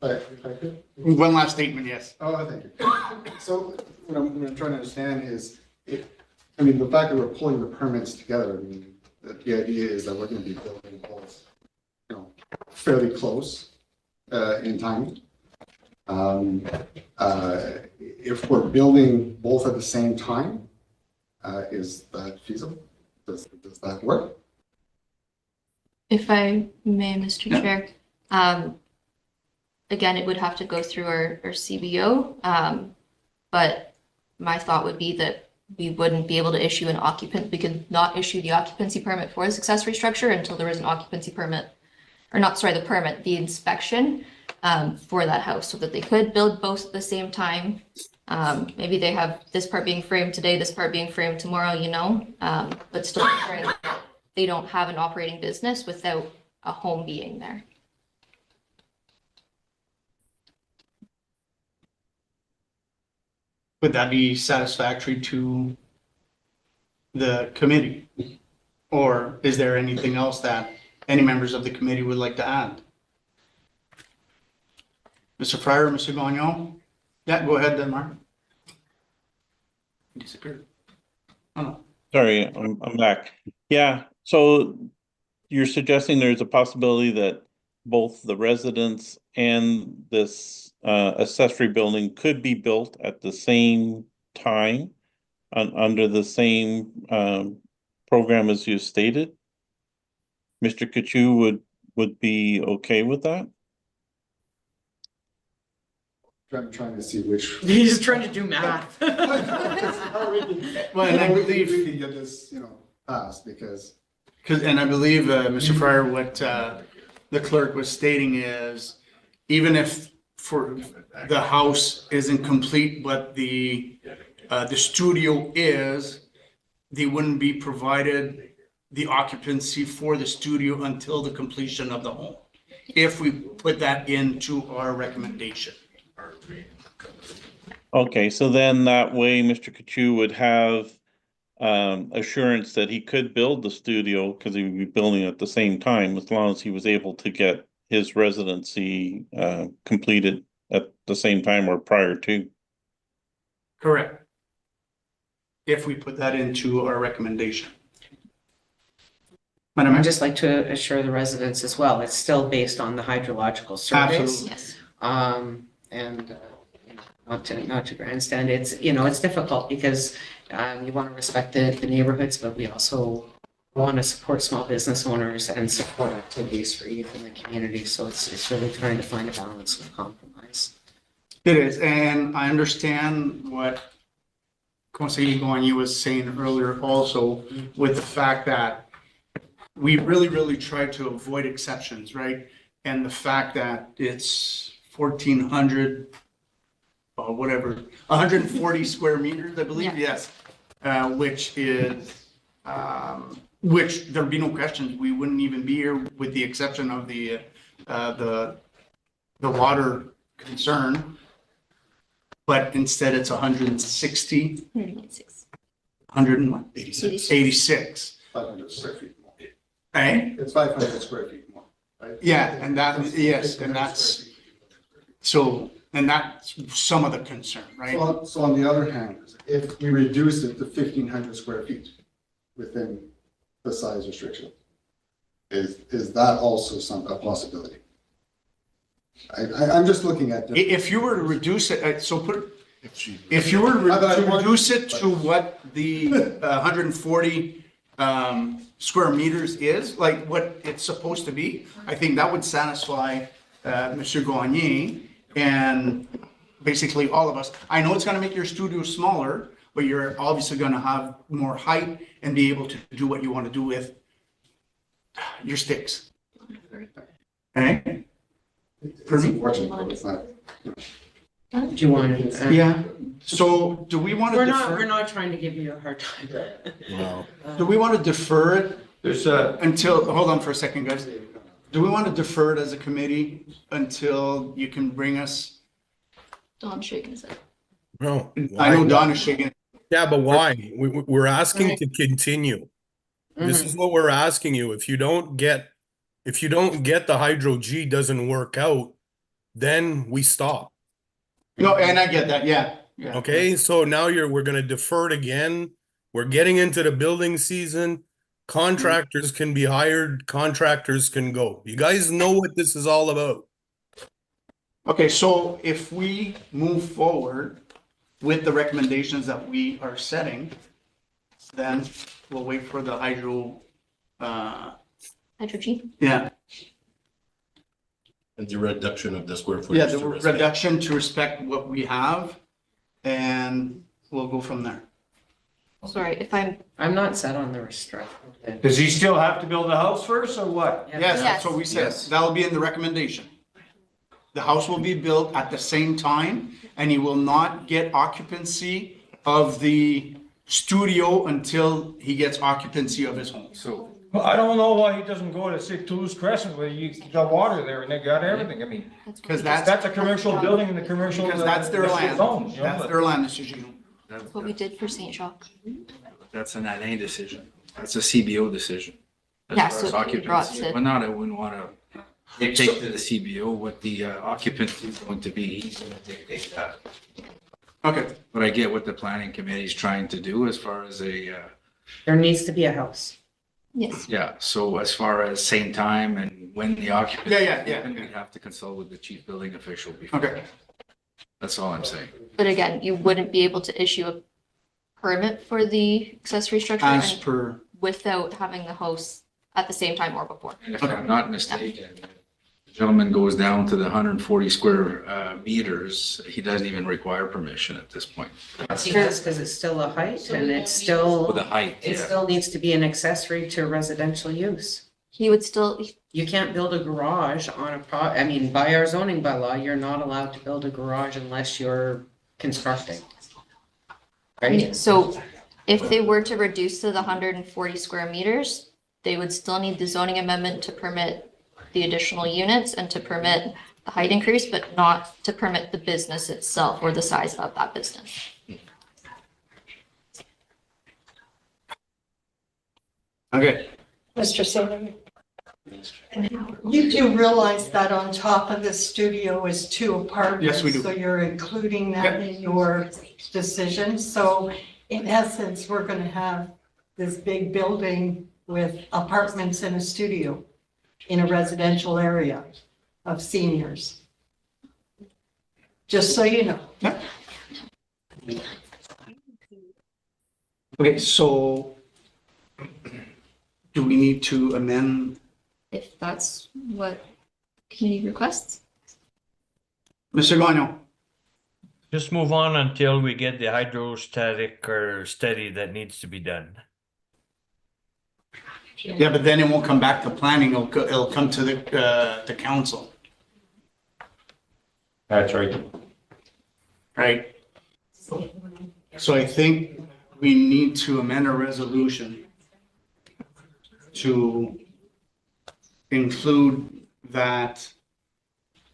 If I could? one last statement, yes. Oh, thank you. So what I'm trying to understand is, the fact that we're pulling the permits together, the idea is that we're going to be building both, fairly close in time. If we're building both at the same time, is that feasible? Does that work? If I may, Mr. Chair, again, it would have to go through our CBO, but my thought would be that we wouldn't be able to issue we could not issue the occupancy permit for this accessory structure until there was an occupancy permit, or not, sorry, the permit, the inspection for that house, so that they could build both at the same time. Maybe they have this part being framed today, this part being framed tomorrow, but still ensuring that they don't have an operating business without a home being there. Would that be satisfactory to the committee? Or is there anything else that any members of the committee would like to add? Mr. Fryer, Mr. Gagnon? Yeah, go ahead then, Mark. He disappeared. Oh, no. Sorry, I'm back. Yeah, so you're suggesting there's a possibility that both the residence and this accessory building could be built at the same time under the same program as you stated? Mr. Kachu would be okay with that? I'm trying to see which. He's trying to do math. Well, and I believe we can get this, passed, because Because, and I believe, Mr. Fryer, what the clerk was stating is, even if for the house isn't complete, but the studio is, they wouldn't be provided the occupancy for the studio until the completion of the home, if we put that into our recommendation. Okay, so then that way Mr. Kachu would have assurance that he could build the studio because he would be building at the same time as long as he was able to get his residency completed at the same time or prior to. Correct. If we put that into our recommendation. Madam Mayor? I'd just like to assure the residents as well, it's still based on the hydrological surveys. Absolutely. Yes. And you know, not to grandstand, it's, you know, it's difficult because you want to respect the neighborhoods, but we also want to support small business owners and support activities for youth in the community. So it's really trying to find a balance of compromise. It is, and I understand what Conseiller Gagné was saying earlier also, with the fact that we really tried to avoid exceptions, right? And the fact that it's 1,400 or whatever, 140 square meters, I believe, yes. Which is, which there'd be no questions, we wouldn't even be here with the exception of the water concern. But instead it's 160, 100 and what? 86. 500 square feet more. Eh? It's 500 square feet more, right? Yeah, and that, yes, and that's, so, and that's some of the concern, right? So on the other hand, if we reduce it to 1,500 square feet within the size restriction, is that also a possibility? I'm just looking at. If you were to reduce it, so put, if you were to reduce it to what the 140 square meters is, like what it's supposed to be, I think that would satisfy Mr. Gagné and basically all of us. I know it's going to make your studio smaller, but you're obviously going to have more height and be able to do what you want to do with your sticks. Okay? It's unfortunate, but it's not. Do you want to? Yeah. So do we want to defer? We're not trying to give you a hard time. Wow. Do we want to defer it? There's until, hold on for a second, guys. Do we want to defer it as a committee until you can bring us? Don's shaking his head. No. I know Don is shaking. Yeah, but why? We're asking to continue. This is what we're asking you. If you don't get the Hydro G doesn't work out, then we stop. No, and I get that, yeah. Okay, so now we're gonna defer it again. We're getting into the building season. Contractors can be hired, contractors can go. You guys know what this is all about. Okay, so if we move forward with the recommendations that we are setting, then we'll wait for the Hydro G. Yeah. And the reduction of the square footage. Yeah, the to respect. reduction to respect what we have, and we'll go from there. Sorry, if I'm not set on the restriction. Does he still have to build a house first or what? Yes, that's what we said. That'll be in the recommendation. The house will be built at the same time, and he will not get occupancy of the studio until he gets occupancy of his home. So. Well, I don't know why he doesn't go to say Toulouse Crescent where you got water there and they got everything. I mean, because that's a commercial building in the commercial. Because that's their land. Zone, That's their land, Mr. Gino. That's what we did for St. Jacques. That's an Alain decision. That's a CBO decision. As Yeah, far so as it can be brought occupancy. to- Well, not, I wouldn't want to dictate to the CBO what the occupancy is going to be. He's going to dictate that. Okay. But I get what the planning committee is trying to do as far as There needs to be a house. Yes. yeah, so as far as same time and when the occupancy. Yeah. We have to consult with the chief building official before. Okay. That's all I'm saying. But again, you wouldn't be able to issue a permit for the accessory structure As and- per, without having the house at the same time or before. And if I'm not mistaken, gentleman goes down to the 140 square meters, he doesn't even require permission at this point. Yes, he does, because it's still a height and it's still. With the height, It yeah. still needs to be an accessory to residential use. He would still, You can't build a garage on I mean, by our zoning bylaw, you're not allowed to build a garage unless you're constructing. Right? so if they were to reduce to the 140 square meters, they would still need the zoning amendment to permit the additional units and to permit the height increase, but not to permit the business itself or the size of that business. Okay. Mr. Sullivan? You do realize that on top of the studio is 2 apartments? Yes, we do. So you're including that in your decision. So in essence, we're going to have this big building with apartments and a studio in a residential area of seniors. Just so you know. Okay, so do we need to amend? If that's what committee requests. Mr. Gagnon? Just move on until we get the hydrostatic or study that needs to be done. Yeah, but then it won't come back to planning, it'll come to the council. That's right. Right? So I think we need to amend a resolution to include that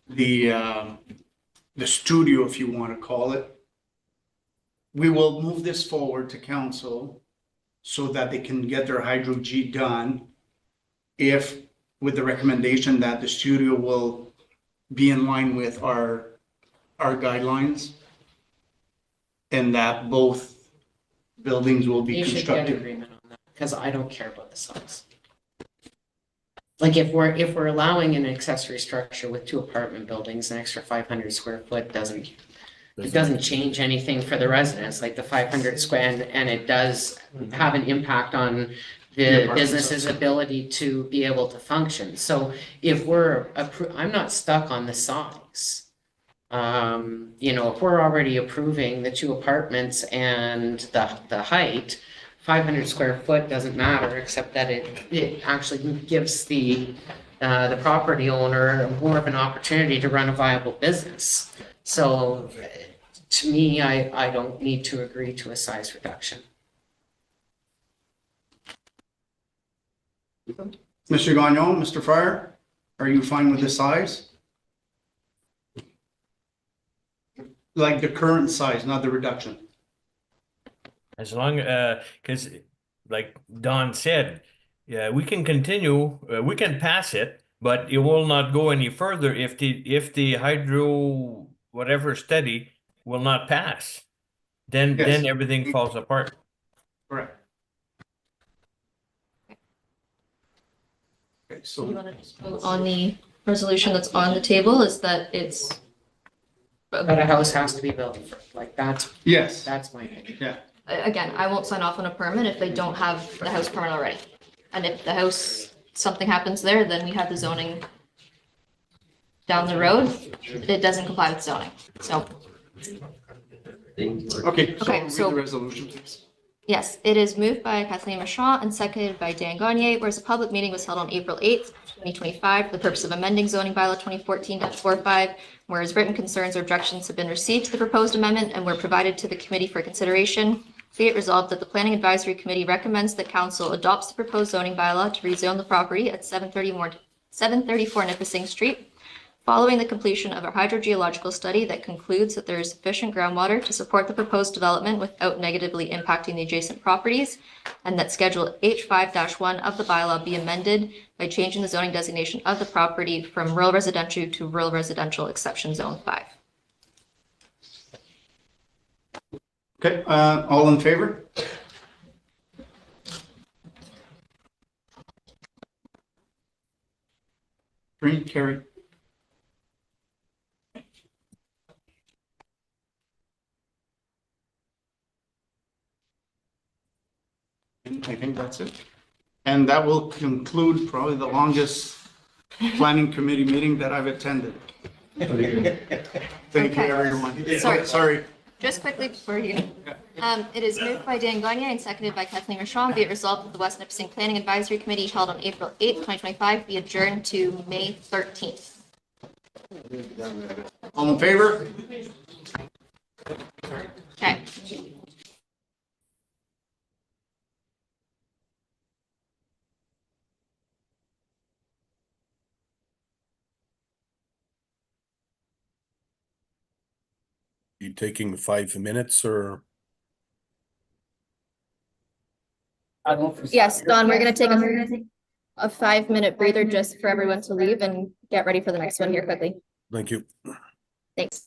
the studio, if you want to call it, we will move this forward to council so that they can get their Hydro G done if, with the recommendation that the studio will be in line with our guidelines and that both buildings will be You should get constructed. agreement on that, because I don't care about the size. Like if we're allowing an accessory structure with 2 apartment buildings, an extra 500 square foot doesn't change anything for the residents, like the 500 square, and it does have an impact on the business's ability to be able to function. So if I'm not stuck on the size. If we're already approving the 2 apartments and the height, 500 square foot doesn't matter, except that it actually gives the property owner more of an opportunity to run a viable business. So to me, I don't need to agree to a size reduction. Mr. Gagnon, Mr. Fryer, are you fine with the size? Like the current size, not the reduction? As long, because like Don said, yeah, we can continue, we can pass it, but it will not go any further if the hydro whatever study will not pass. Then Yes. everything falls apart. Correct. Okay, So you so, want to just vote on the resolution that's on the table, is that it's. But a house has to be built first, like that's yes, my opinion. yeah. Again, I won't sign off on a permit if they don't have the house permit already. And if the house, something happens there, then we have the zoning down the road. It doesn't comply with zoning, so. Okay, Okay, so so- read the resolution, please. Yes, it is moved by Kathleen Marchand and seconded by Dan Gagné, whereas a public meeting was held on April 8th, 2025, for the purpose of amending zoning bylaw 2014-45, whereas written concerns or objections have been received to the proposed amendment and were provided to the committee for consideration. Be it resolved that the Planning Advisory Committee recommends that council adopts the proposed zoning bylaw to rezone the property at 734 Nipissing Street, following the completion of a hydrogeological study that concludes that there is sufficient groundwater to support the proposed development without negatively impacting the adjacent properties, and that Schedule H5-1 of the bylaw be amended by changing the zoning designation of the property from rural residential to rural residential exception zone 5. Okay, all in favor? Green, carry. I think that's it. And that will conclude probably the longest planning committee meeting that I've attended. Thank you, Okay. everyone. Sorry. Sorry. Just quickly before you, it is moved by Dan Gagne and seconded by Kathleen Rochon. Be it resolved that the West Nipissing Planning Advisory Committee held on April 8th, 2025 be adjourned to May 13th. All in favor? Okay. You taking 5 minutes or? Yes, Don, we're going to take a 5-minute breather just for everyone to leave and get ready for the next one here quickly. Thank you. Thanks.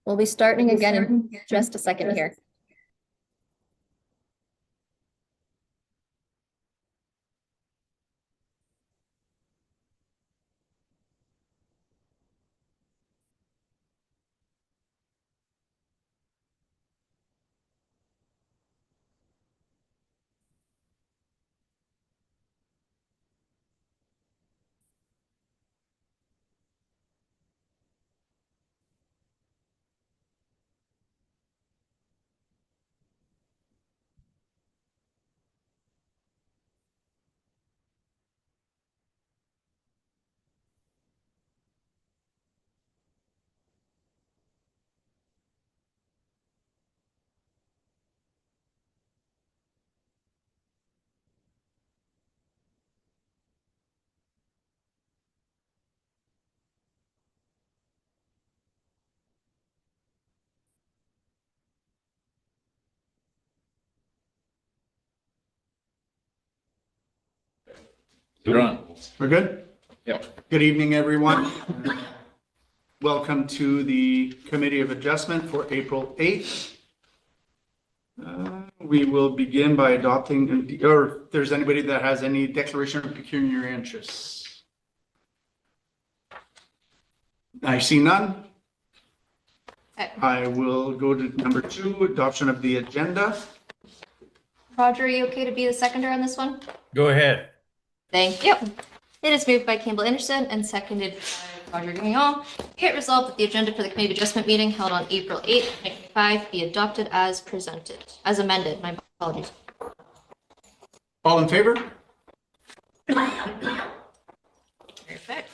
We'll be starting again in just a second here. We're good? Yeah. Good evening, everyone. Welcome to the Committee of Adjustment for April 8th. We will begin by adopting, or if there's anybody that has any declaration of pecuniary interests. I see none. Okay. I will go to number 2, adoption of the agenda. Roger, are you okay to be the seconder on this one? Go ahead. Thank you. It is moved by Campbell Anderson and seconded by Roger Guignon. Be it resolved that the agenda for the Committee of Adjustment meeting held on April 8th, 2025 be adopted as presented, as amended. My apologies. All in favor? Perfect.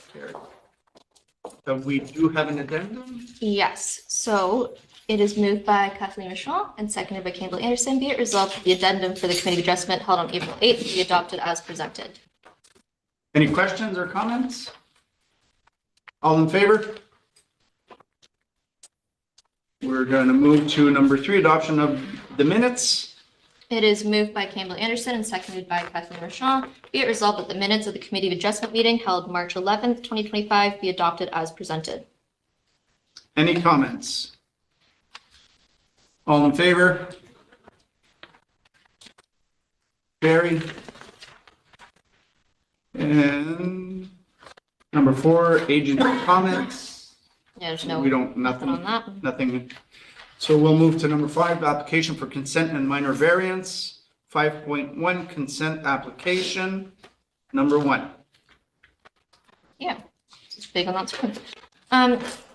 We do have an addendum. Yes, so it is moved by Kathleen Michon and seconded by Campbell Anderson. Be it resolved that the addendum for the Committee of Adjustment held on April 8th be adopted as presented. Any questions or comments? All in favor? We're going to move to number 3, adoption of the minutes. It is moved by Campbell Anderson and seconded by Kathleen Rochon. Be it resolved that the minutes of the Committee of Adjustment meeting held March 11th, 2025 be adopted as presented. Any comments? All in favor? Carried. And number 4, agent comments. Yeah, there's no. We don't, nothing on that. nothing. So we'll move to number 5, application for consent and minor variance. 5.1, consent application, number 1. Yeah, it's big on that screen.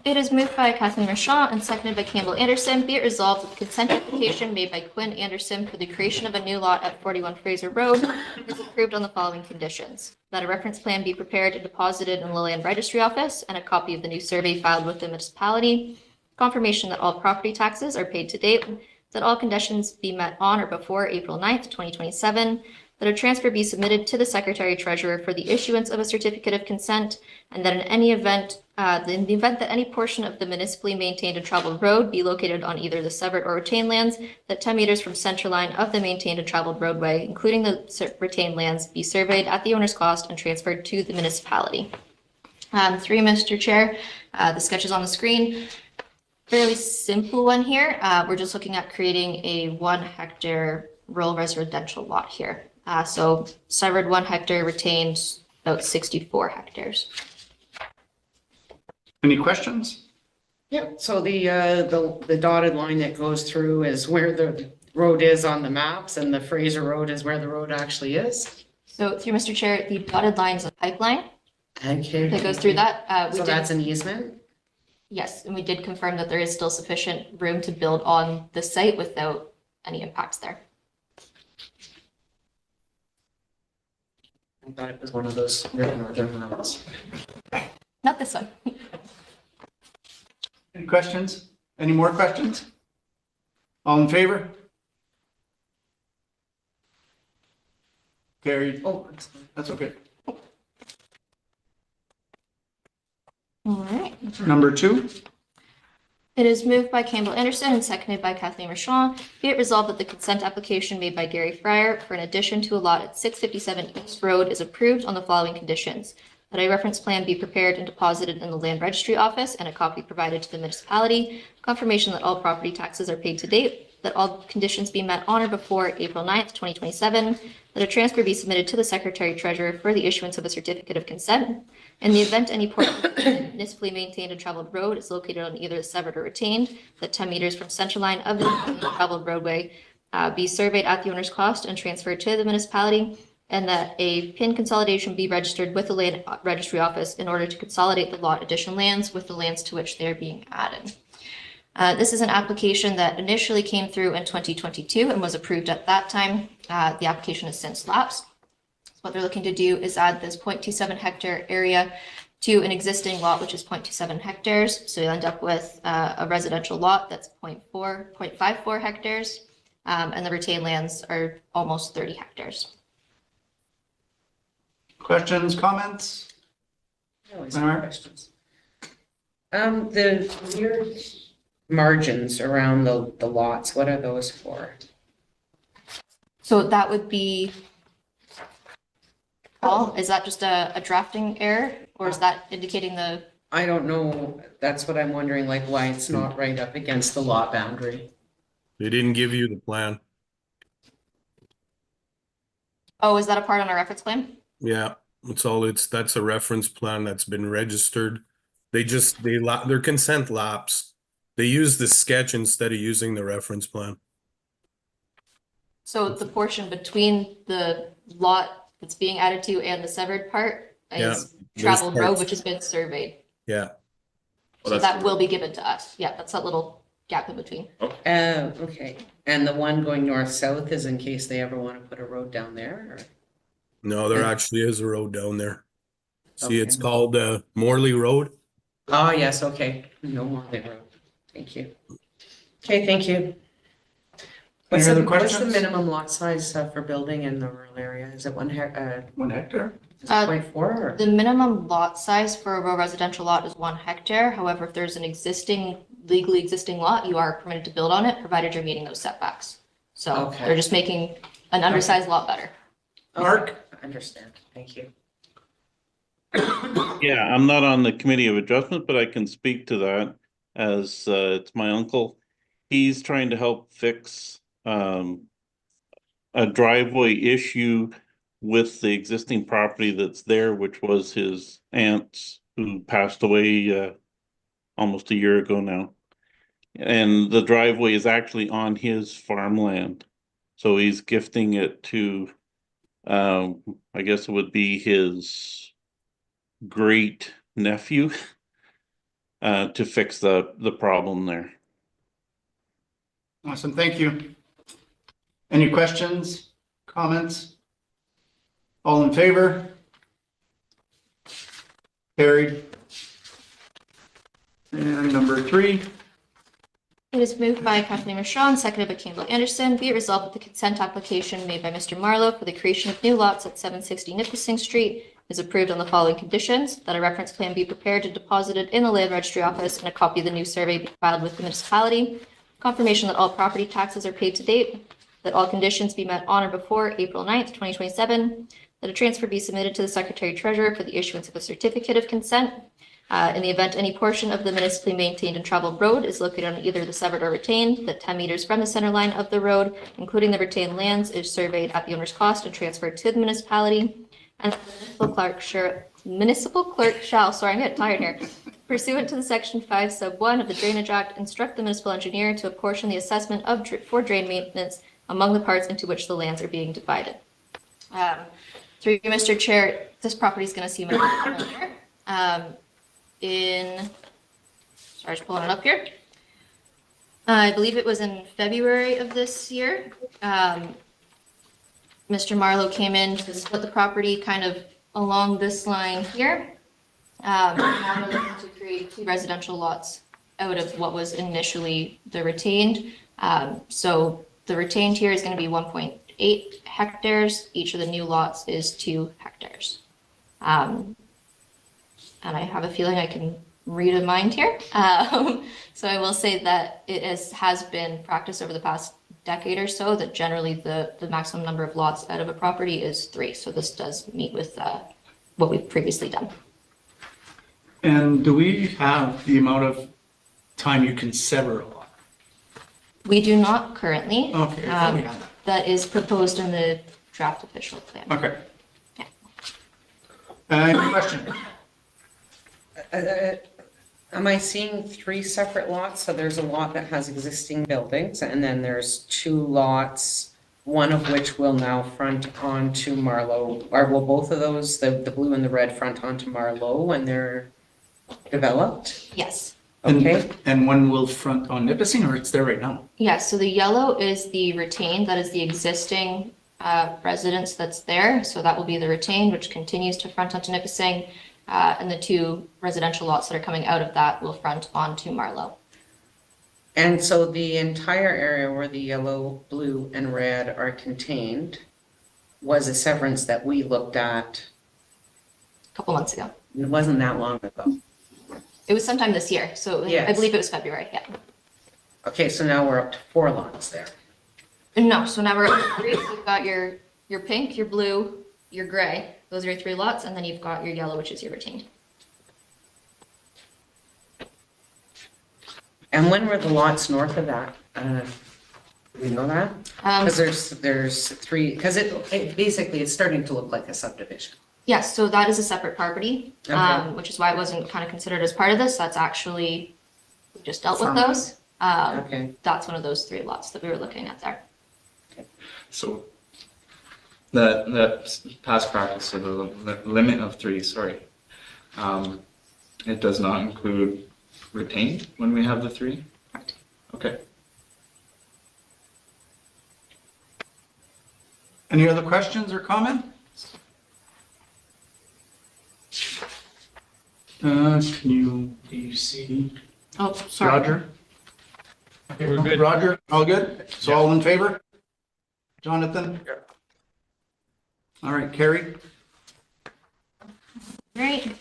It is moved by Kathleen Rochon and seconded by Campbell Anderson. Be it resolved that the consent application made by Quinn Anderson for the creation of a new lot at 41 Fraser Road is approved on the following conditions: that a reference plan be prepared and deposited in the Land Registry Office, and a copy of the new survey filed with the municipality. Confirmation that all property taxes are paid to date. That all conditions be met on or before April 9th, 2027. That a transfer be submitted to the Secretary Treasurer for the issuance of a certificate of consent, and that in any event, in the event that any portion of the municipally maintained and traveled road be located on either the severed or retained lands, that 10 meters from center line of the maintained and traveled roadway, including the retained lands, be surveyed at the owner's cost and transferred to the municipality. 3, Mr. Chair, the sketch is on the screen. Fairly simple one here. We're just looking at creating a 1 hectare rural residential lot here. So severed 1 hectare, retained about 64 hectares. Any questions? Yep, so the dotted line that goes through is where the road is on the maps, and the Fraser Road is where the road actually is. So through Mr. Chair, the dotted line is a pipeline Okay. that goes through that. So that's an easement? Yes, and we did confirm that there is still sufficient room to build on the site without any impacts there. I thought it was one of those northern roads. Not this one. Any questions? Any more questions? All in favor? Carried. Oh, That's okay. All right. Number 2. It is moved by Campbell Anderson and seconded by Kathleen Rochon. Be it resolved that the consent application made by Gary Fryer for an addition to a lot at 657 East Road is approved on the following conditions: that a reference plan be prepared and deposited in the land registry office and a copy provided to the municipality, confirmation that all property taxes are paid to date, that all conditions be met on or before April 9th, 2027, that a transfer be submitted to the Secretary Treasurer for the issuance of a certificate of consent. In the event any portion of the municipally maintained and traveled road is located on either the severed or retained, that 10 meters from center line of the traveled roadway be surveyed at the owner's cost and transferred to the municipality, and that a PIN consolidation be registered with the land registry office in order to consolidate the lot addition lands with the lands to which they are being added. This is an application that initially came through in 2022 and was approved at that time. The application has since lapsed. What they're looking to do is add this 0.27 hectare area to an existing lot, which is 0.27 hectares. So you'll end up with a residential lot that's 0.54 hectares, and the retained lands are almost 30 hectares. Questions, comments? Questions. The weird margins around the lots, what are those for? So that would be, Paul, is that just a drafting error, or is that indicating the? I don't know. That's what I'm wondering, like why it's not right up against the lot boundary. They didn't give you the plan. Oh, is that a part on our reference plan? Yeah, that's a reference plan that's been registered. Their consent lapsed. They used the sketch instead of using the reference plan. So the portion between the lot that's being added to and the severed part is traveled road, which has been surveyed. Yeah. So that will be given to us. Yeah, that's that little gap in between. Okay. And the one going north-south is in case they ever want to put a road down there? Or? No, there actually is a road down there. See, it's called Morley Road. Oh, yes, okay. No Morley Road. Thank you. Okay, thank you. What's Any other the questions? minimum lot size for building in the rural area? Is it 1 hectare? 1 hectare? Is it 0.4? The minimum lot size for a rural residential lot is 1 hectare. However, if there's an legally existing lot, you are permitted to build on it, provided you're meeting those setbacks. So they're just making an undersized lot better. Mark? I understand. Thank you. Yeah, I'm not on the committee of adjustment, but I can speak to that as it's my uncle. He's trying to help fix a driveway issue with the existing property that's there, which was his aunt's, who passed away almost a year ago now. And the driveway is actually on his farmland. So he's gifting it to, I guess it would be his great nephew to fix the problem there. Awesome, thank you. Any questions, comments? All in favor? Carried. And number 3. It is moved by Councilmember Shaw and seconded by Campbell Anderson. Be it resolved that the consent application made by Mr. Marlowe for the creation of new lots at 760 Nipissing Street is approved on the following conditions: that a reference plan be prepared and deposited in the land registry office and a copy of the new survey be filed with the municipality, confirmation that all property taxes are paid to date, that all conditions be met on or before April 9th, 2027, that a transfer be submitted to the Secretary Treasurer for the issuance of a certificate of consent. In the event any portion of the municipally maintained and traveled road is located on either the severed or retained, that 10 meters from the center line of the road, including the retained lands, is surveyed at the owner's cost and transferred to the municipality. And the municipal clerk shall, sorry, I'm getting tired here, pursuant to the section 5 sub 1 of the Drainage Act, instruct the municipal engineer to apportion the assessment for drain maintenance among the parts into which the lands are being divided. Through you, Mr. Chair, this property is going to seem a little familiar. Sorry, just pulling it up here. I believe it was in February of this year. Mr. Marlowe came in to split the property kind of along this line here. Now we're looking to create 2 residential lots out of what was initially the retained. So the retained here is going to be 1.8 hectares. Each of the new lots is 2 hectares. And I have a feeling I can read a mind here. So I will say that it has been practiced over the past decade or so that generally the maximum number of lots out of a property is 3. So this does meet with what we've previously done. And do we have the amount of time you can sever a lot? We do not currently. Okay. That is proposed in the draft official plan. Okay. Any question? Am I seeing 3 separate lots? So there's a lot that has existing buildings, and then there's 2 lots, one of which will now front onto Marlowe, or will both of those, the blue and the red, front onto Marlowe when they're developed? Yes. Okay. And one will front on Nipissing, or it's there right now? Yes, so the yellow is the retained, that is the existing residence that's there. So that will be the retained, which continues to front onto Nipissing. And the 2 residential lots that are coming out of that will front onto Marlowe. And so the entire area where the yellow, blue, and red are contained was a severance that we looked at A couple months ago. It wasn't that long ago. It was sometime this year, so I Yes. believe it was February, yeah. Okay, so now we're up to 4 lots there. No, so now we're up to 3. So you've got your pink, your blue, your gray. Those are your 3 lots, and then you've got your yellow, which is your retained. And when were the lots north of that? Do we know that? Because there's 3, because it basically it's starting to look like a subdivision. Yes, so that is a separate property, Okay. which is why it wasn't kind of considered as part of this. That's actually, we just dealt with Farm. those. Okay. That's one of those 3 lots that we were looking at there. So that past practice of the limit of 3, sorry. It does not include retained when we have the 3? Correct. Okay. Any other questions or comments? Do you see Oh, sorry. Roger? Okay, we're good. Roger, all good? So all in favor? Jonathan? All right, Carrie? Right.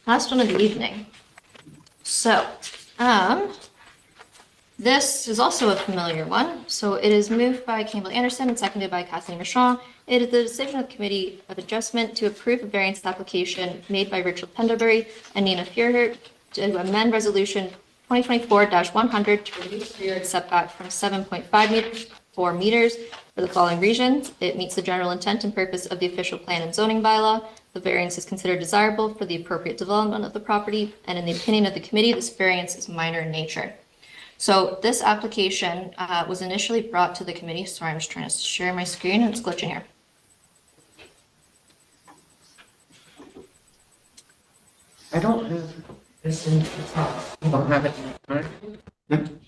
Last one of the evening. So, this is also a familiar one. So it is moved by Campbell Anderson and seconded by Kathleen Marchand. It is the decision of the Committee of Adjustment to approve a variance application made by Richard Penderbury and Nina Feuerherdt to amend Resolution 2024-100 to reduce the rear yard setback from 7.5 meters to 4 meters for the following reasons. It meets the general intent and purpose of the official plan and zoning bylaw. The variance is considered desirable for the appropriate development of the property, and in the opinion of the committee, this variance is minor in nature. So this application was initially brought to the committee. Sorry, I'm just trying to share my screen and it's glitching here. I don't have this in, I don't have it in front.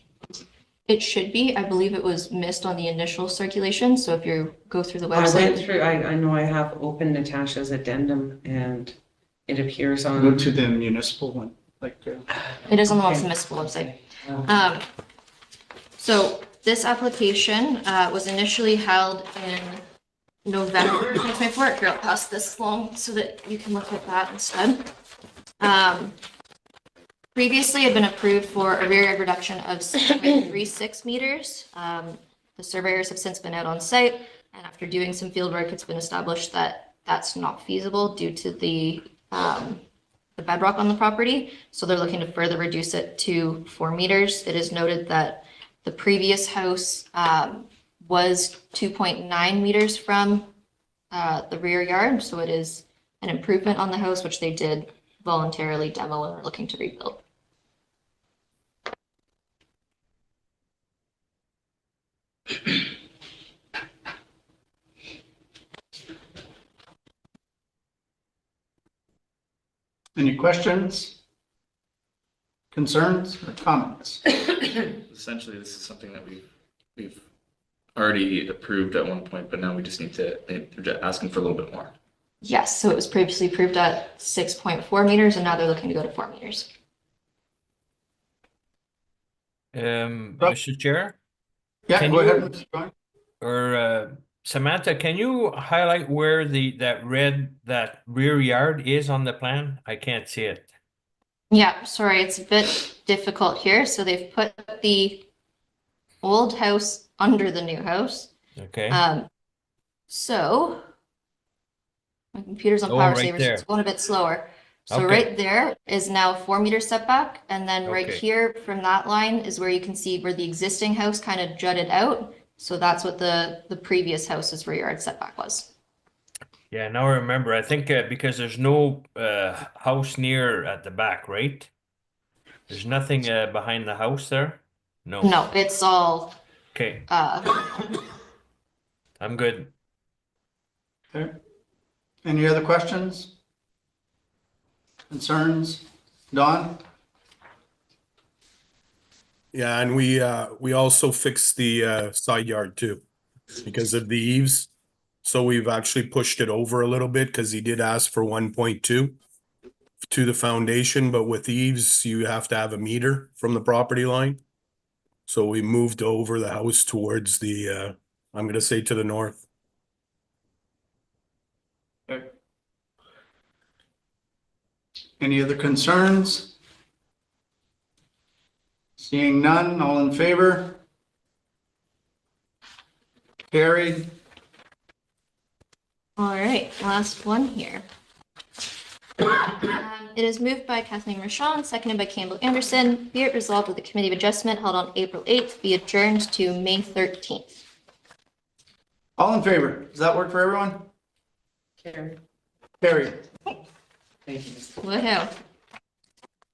It should be. I believe it was missed on the initial circulation. So if you go through the I went website. through, I know I have open Natasha's addendum and it appears on. Go to the municipal one, like. It is on the municipal website. So this application was initially held in November 2024. Here, I'll pass this along so that you can look at that instead. Previously had been approved for a rear yard reduction of 6.36 meters. The surveyors have since been out on site, and after doing some field work, it's been established that that's not feasible due to the bedrock on the property. So they're looking to further reduce it to 4 meters. It is noted that the previous house was 2.9 meters from the rear yard. So it is an improvement on the house, which they did voluntarily demo and are looking to rebuild. Any questions, concerns, or comments? Essentially, this is something that we've already approved at one point, but now we just need to, they're asking for a little bit more. Yes, so it was previously approved at 6.4 meters, and now they're looking to go to 4 meters. Mr. Chair? Yeah, Can go you- ahead, Mr. John. Or Samantha, can you highlight where that rear yard is on the plan? I can't see it. Yeah, sorry, it's a bit difficult here. So they've put the old house under the new house. Okay. So My computer's on Oh, power right saver, so it's there. going a bit slower. So Okay. right there is now 4 meter setback, and then right Okay. here from that line is where you can see where the existing house kind of jutted out. So that's what the previous house's rear yard setback was. Yeah, now I remember. I think because there's no house near at the back, right? There's nothing behind the house there? No. No, it's all Okay, uh, I'm good. Okay. Any other questions? Concerns? Don? Yeah, and we also fixed the side yard too because of the eaves. So we've actually pushed it over a little bit because he did ask for 1.2 to the foundation, but with eaves, you have to have a meter from the property line. So we moved over the house towards the I'm gonna say to the north. Okay. Any other concerns? Seeing none, all in favor? Carried. all right, last one here. It is moved by Kathleen Rochon, seconded by Campbell Anderson. Be it resolved that the Committee of Adjustment held on April 8th be adjourned to May 13th. All in favor? Does that work for everyone? Carried. Carried. Thank you. Woohoo.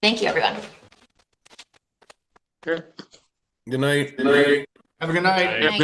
Thank you, everyone. Good night. Have a good night. Good night.